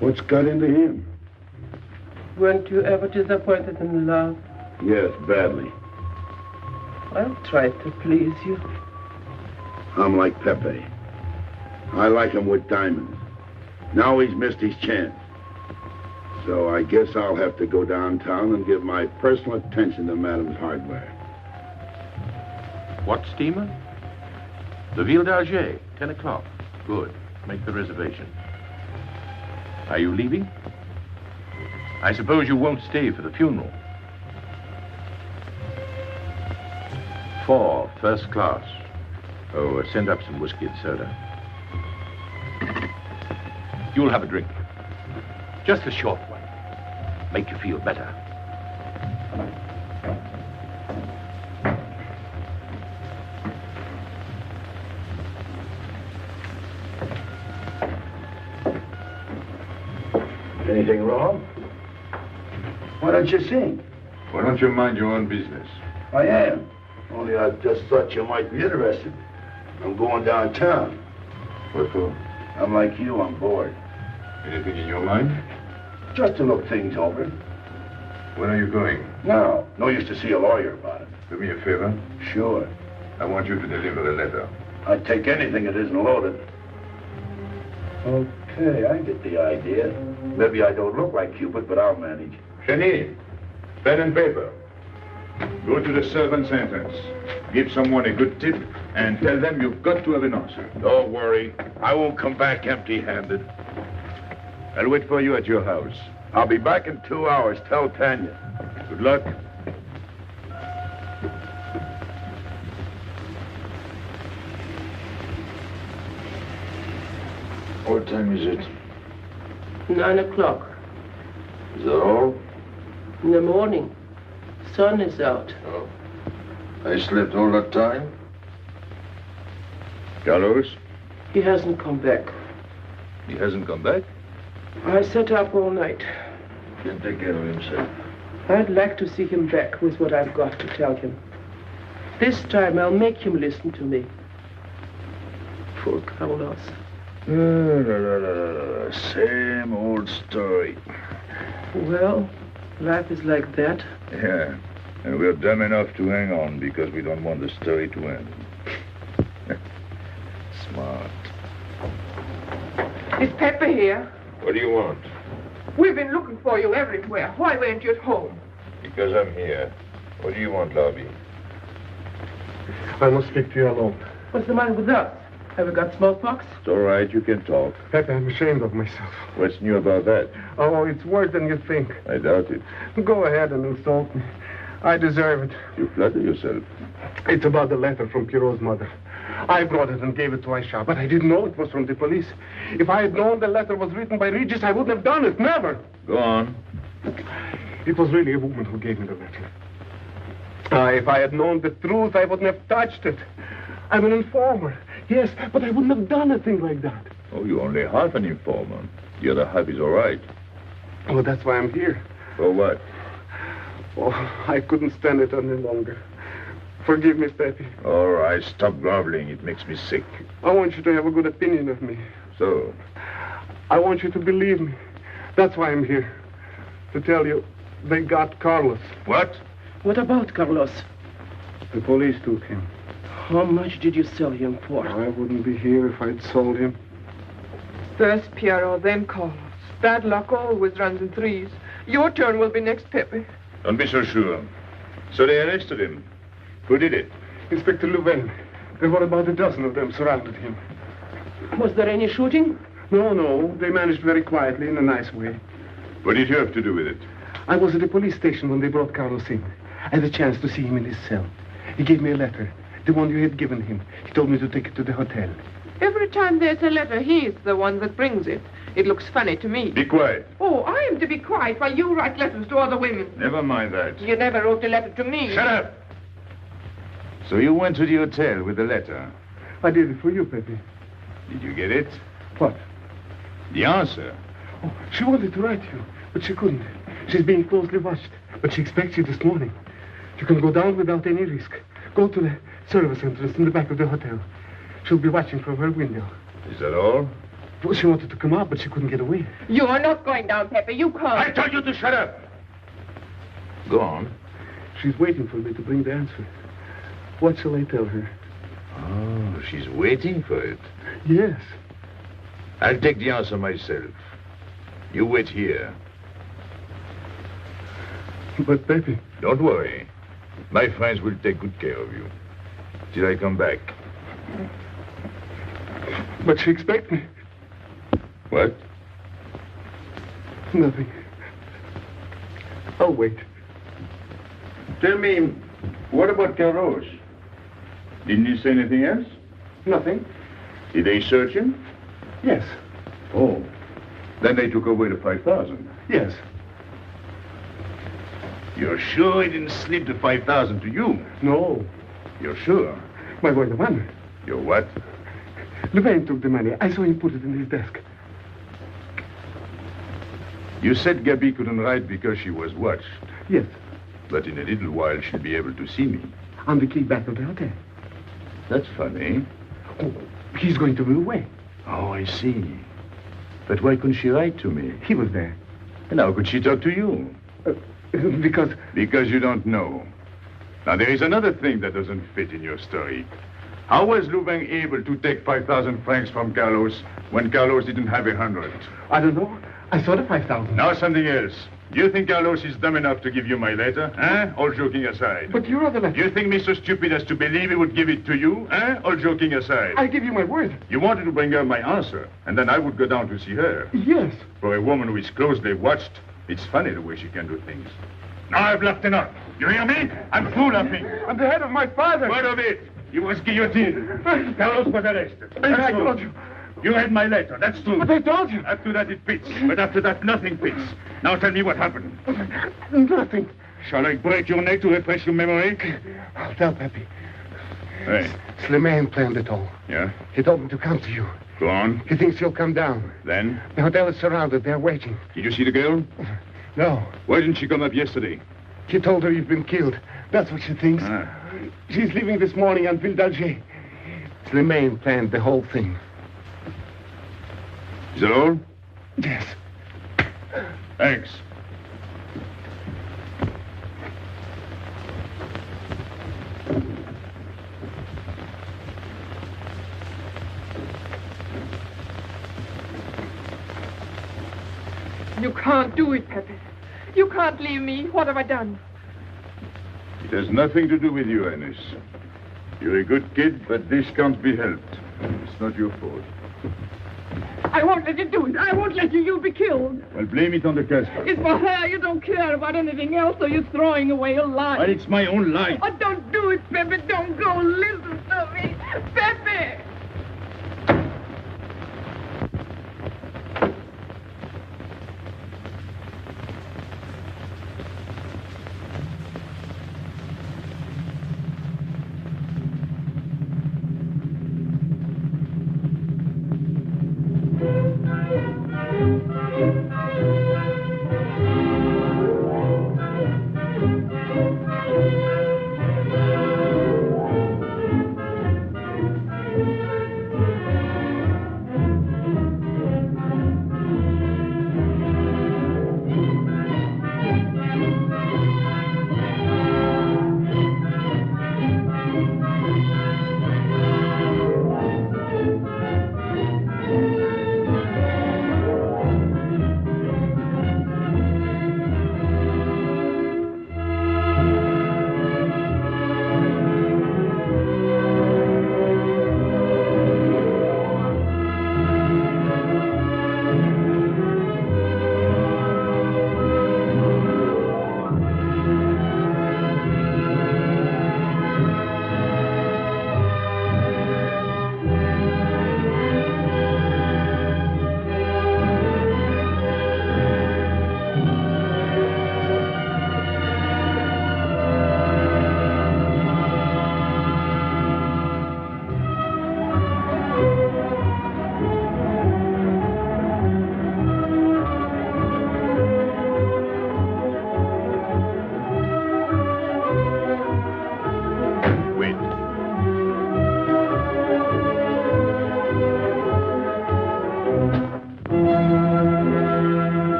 Speaker 10: What's got into him?
Speaker 9: Weren't you ever disappointed in love?
Speaker 10: Yes, badly.
Speaker 9: I'll try to please you.
Speaker 10: I'm like Pepe. I like him with diamonds. Now he's missed his chance. So I guess I'll have to go downtown and give my personal attention to Madame's hardware.
Speaker 6: What steamer? The Ville d'Alger, 10 o'clock. Good. Make the reservation. Are you leaving? I suppose you won't stay for the funeral. 4, first class. Oh, send up some whiskey and soda. You'll have a drink.
Speaker 4: Just a short one. Make you feel better.
Speaker 10: Anything wrong? Why don't you sing?
Speaker 5: Why don't you mind your own business?
Speaker 10: I am. Only I just thought you might be interested. I'm going downtown.
Speaker 5: What for?
Speaker 10: I'm like you, I'm bored.
Speaker 5: Anything in your mind?
Speaker 10: Just to look things over.
Speaker 5: When are you going?
Speaker 10: No. No use to see a lawyer about it.
Speaker 5: Do me a favor.
Speaker 10: Sure.
Speaker 5: I want you to deliver a letter.
Speaker 10: I'd take anything that isn't loaded. Okay, I get the idea. Maybe I don't look like Cupid, but I'll manage.
Speaker 5: Jenny, pen and paper. Go to the servants' entrance. Give someone a good tip and tell them you've got to have an answer.
Speaker 6: Don't worry. I won't come back empty-handed.
Speaker 5: I'll wait for you at your house.
Speaker 10: I'll be back in 2 hours. Tell Tanya.
Speaker 5: Good luck.
Speaker 10: What time is it?
Speaker 9: 9 o'clock.
Speaker 10: Is that all?
Speaker 9: In the morning. Sun is out.
Speaker 10: Oh. I slept all that time?
Speaker 5: Carlos?
Speaker 9: He hasn't come back.
Speaker 5: He hasn't come back?
Speaker 9: I sat up all night.
Speaker 10: Can't take care of himself.
Speaker 9: I'd like to see him back with what I've got to tell him. This time I'll make him listen to me. Poor Carlos.
Speaker 10: Same old story.
Speaker 9: Well, life is like that.
Speaker 5: Yeah. And we're dumb enough to hang on because we don't want the story to end. Smart.
Speaker 8: Is Pepe here?
Speaker 5: What do you want?
Speaker 8: We've been looking for you everywhere. Why weren't you at home?
Speaker 5: Because I'm here. What do you want, Lobby?
Speaker 3: I must speak to you alone.
Speaker 9: What's the matter with us? Have we got smallpox?
Speaker 5: It's all right, you can talk.
Speaker 3: Pepe, I'm ashamed of myself.
Speaker 5: What's new about that?
Speaker 3: Oh, it's worse than you think.
Speaker 5: I doubt it.
Speaker 3: Go ahead and insult me. I deserve it.
Speaker 5: You flatter yourself.
Speaker 3: It's about the letter from Pierrot's mother. I brought it and gave it to Aisha, but I didn't know it was from the police. If I had known the letter was written by Regis, I wouldn't have done it. Never.
Speaker 5: Go on.
Speaker 3: It was really a woman who gave me the letter. If I had known the truth, I wouldn't have touched it. I'm an informer. Yes, but I wouldn't have done a thing like that.
Speaker 5: Oh, you're only half an informer. The other half is all right.
Speaker 3: Oh, that's why I'm here.
Speaker 5: For what?
Speaker 3: Oh, I couldn't stand it any longer. Forgive me, Pepe.
Speaker 5: All right, stop groveling. It makes me sick.
Speaker 3: I want you to have a good opinion of me.
Speaker 5: So?
Speaker 3: I want you to believe me. That's why I'm here. To tell you, they got Carlos.
Speaker 5: What?
Speaker 9: What about Carlos?
Speaker 3: The police took him.
Speaker 9: How much did you sell him for?
Speaker 3: I wouldn't be here if I'd sold him.
Speaker 8: First Pierrot, then Carlos. Bad luck always runs in threes. Your turn will be next, Pepe.
Speaker 5: Don't be so sure. So they arrested him. Who did it?
Speaker 3: Inspector Louvain. There were about a dozen of them surrounded him.
Speaker 9: Was there any shooting?
Speaker 3: No. They managed very quietly in a nice way.
Speaker 5: What did you have to do with it?
Speaker 3: I was at the police station when they brought Carlos in. I had a chance to see him in his cell. He gave me a letter, the one you had given him. He told me to take it to the hotel.
Speaker 8: Every time there's a letter, he's the one that brings it. It looks funny to me.
Speaker 5: Be quiet.
Speaker 8: Oh, I am to be quiet while you write letters to other women.
Speaker 5: Never mind that.
Speaker 8: You never wrote a letter to me.
Speaker 5: Shut up! So you went to the hotel with the letter?
Speaker 3: I did it for you, Pepe.
Speaker 5: Did you get it?
Speaker 3: What?
Speaker 5: The answer.
Speaker 3: Oh, she wanted to write you, but she couldn't. She's being closely watched, but she expects you this morning. You can go down without any risk. Go to the service entrance in the back of the hotel. She'll be watching from her window.
Speaker 5: Is that all?
Speaker 3: Well, she wanted to come out, but she couldn't get away.
Speaker 8: You are not going down, Pepe. You can't.
Speaker 5: I told you to shut up! Go on.
Speaker 3: She's waiting for me to bring the answer. What shall I tell her?
Speaker 5: Oh, she's waiting for it.
Speaker 3: Yes.
Speaker 5: I'll take the answer myself. You wait here.
Speaker 3: But, Pepe...
Speaker 5: Don't worry. My friends will take good care of you. Till I come back.
Speaker 3: But she expects me.
Speaker 5: What?
Speaker 3: Nothing. I'll wait.
Speaker 5: Tell me, what about Carlos? Didn't he say anything else?
Speaker 3: Nothing.
Speaker 5: Did they search him?
Speaker 3: Yes.
Speaker 5: Oh. Then they took away the 5,000.
Speaker 3: Yes.
Speaker 5: You're sure he didn't slip the 5,000 to you?
Speaker 3: No.
Speaker 5: You're sure?
Speaker 3: My boy, the one.
Speaker 5: You're what?
Speaker 3: Louvain took the money. I saw him put it in his desk.
Speaker 5: You said Gaby couldn't write because she was watched.
Speaker 3: Yes.
Speaker 5: But in a little while, she'll be able to see me.
Speaker 3: On the key back of the hotel.
Speaker 5: That's funny.
Speaker 3: Oh, he's going to Louvain.
Speaker 5: Oh, I see. But why couldn't she write to me?
Speaker 3: He was there.
Speaker 5: And how could she talk to you?
Speaker 3: Because...
Speaker 5: Because you don't know. Now, there is another thing that doesn't fit in your story. How was Louvain able to take 5,000 francs from Carlos when Carlos didn't have 100?
Speaker 3: I don't know. I saw the 5,000.
Speaker 5: Now something else. Do you think Carlos is dumb enough to give you my letter? All joking aside.
Speaker 3: But you wrote the letter.
Speaker 5: You think me so stupid as to believe he would give it to you? All joking aside.
Speaker 3: I give you my word.
Speaker 5: You wanted to bring her my answer, and then I would go down to see her.
Speaker 3: Yes.
Speaker 5: For a woman who is closely watched, it's funny the way she can do things. Now I've laughed enough. You hear me? I'm through laughing.
Speaker 3: I'm the head of my father.
Speaker 5: What of it? He was guillotined. Carlos was arrested.
Speaker 3: I told you.
Speaker 5: You read my letter, that's true.
Speaker 3: But I told you.
Speaker 5: After that it fits, but after that nothing fits. Now tell me what happened.
Speaker 3: Nothing.
Speaker 5: Shall I break your neck to refresh your memory?
Speaker 3: I'll tell Pepe.
Speaker 5: Hey.
Speaker 3: Slimane planned it all.
Speaker 5: Yeah?
Speaker 3: He told me to come to you.
Speaker 5: Go on.
Speaker 3: He thinks you'll come down.
Speaker 5: Then?
Speaker 3: The hotel is surrounded. They're waiting.
Speaker 5: Did you see the girl?
Speaker 3: No.
Speaker 5: Why didn't she come up yesterday?
Speaker 3: She told her you've been killed. That's what she thinks. She's leaving this morning on Ville d'Alger. Slimane planned the whole thing.
Speaker 5: Is that all?
Speaker 3: Yes.
Speaker 5: Thanks.
Speaker 8: You can't do it, Pepe. You can't leave me. What have I done?
Speaker 5: It has nothing to do with you, Ines. You're a good kid, but this can't be helped. It's not your fault.
Speaker 8: I won't let you do it. I won't let you. You'll be killed.
Speaker 5: Well, blame it on the Casbah.
Speaker 8: It's for her. You don't care about anything else, so you're throwing away your life.
Speaker 5: Well, it's my own life.
Speaker 8: Oh, don't do it, Pepe. Don't go. Listen to me. Pepe!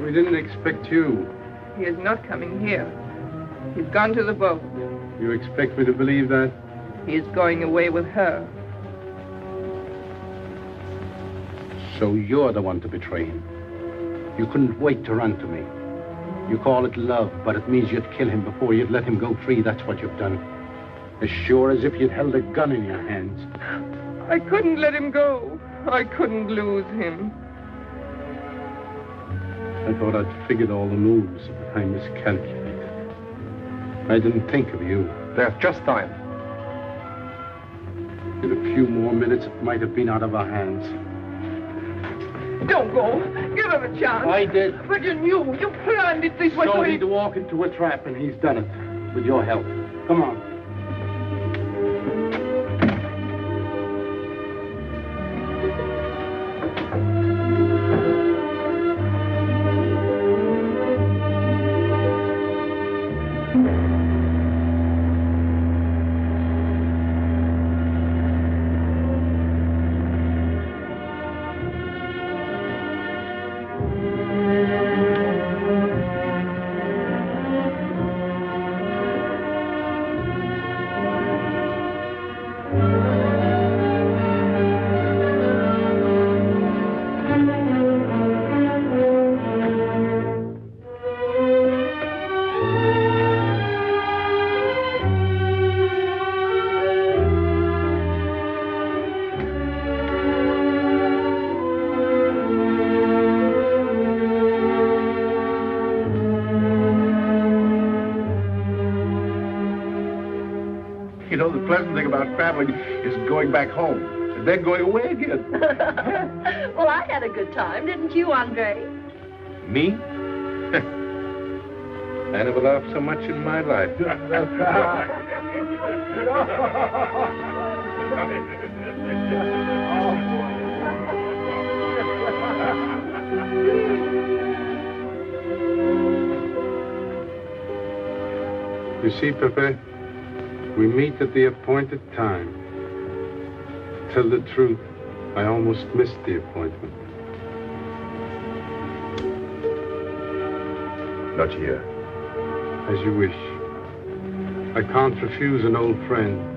Speaker 4: We didn't expect you.
Speaker 13: He is not coming here. He's gone to the boat.
Speaker 4: You expect me to believe that?
Speaker 13: He is going away with her.
Speaker 4: So you're the one to betray him. You couldn't wait to run to me. You call it love, but it means you'd kill him before you'd let him go free. That's what you've done. As sure as if you'd held a gun in your hands.
Speaker 13: I couldn't let him go. I couldn't lose him.
Speaker 4: I thought I'd figured all the moves, but I miscalculated. I didn't think of you.
Speaker 15: There's just time.
Speaker 4: In a few more minutes, it might have been out of our hands.
Speaker 13: Don't go. Give him a chance.
Speaker 4: I did.
Speaker 13: But you knew. You planned it this way.
Speaker 4: So he'd walk into a trap, and he's done it. With your help. Come on.
Speaker 15: You know, the pleasant thing about traveling is going back home and then going away again.
Speaker 16: Well, I had a good time, didn't you, Andre?
Speaker 15: Me? I never laughed so much in my life.
Speaker 4: You see, Pepe, we meet at the appointed time. To tell the truth, I almost missed the appointment.
Speaker 5: Not here.
Speaker 4: As you wish. I can't refuse an old friend.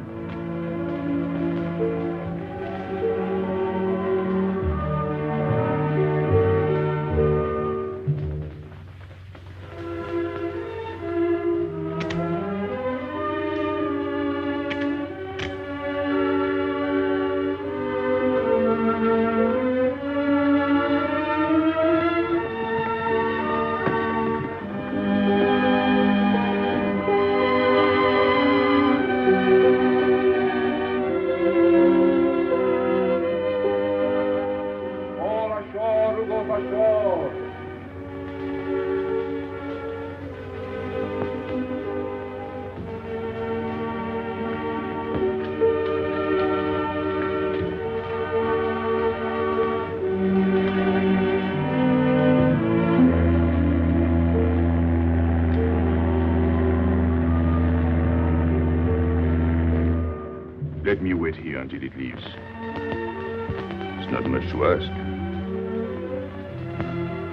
Speaker 5: Let me wait here until it leaves. It's not much to ask.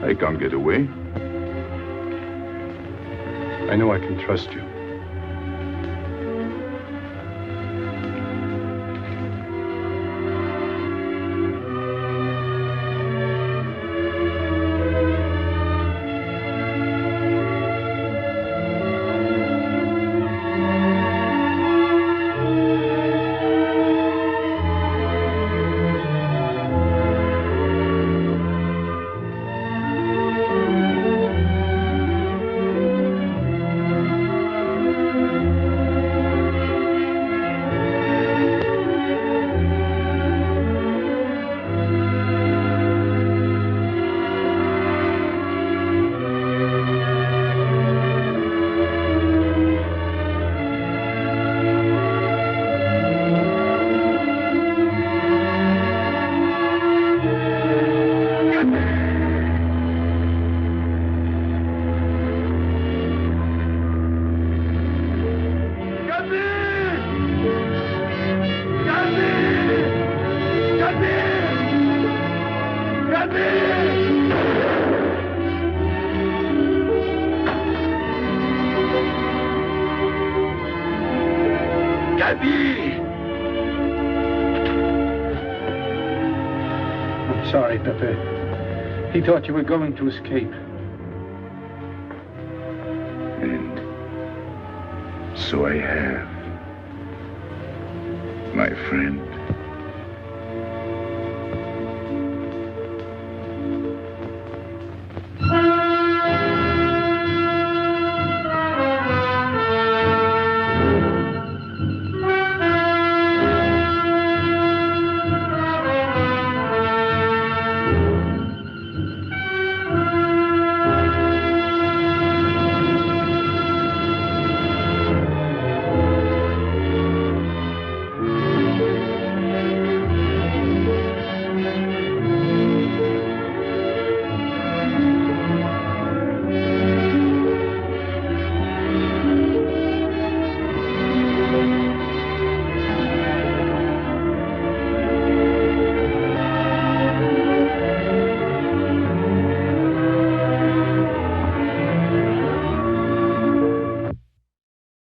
Speaker 5: I can't get away.
Speaker 4: I know I can trust you.
Speaker 3: I'm sorry, Pepe. He thought you were going to escape.
Speaker 5: And so I have, my friend.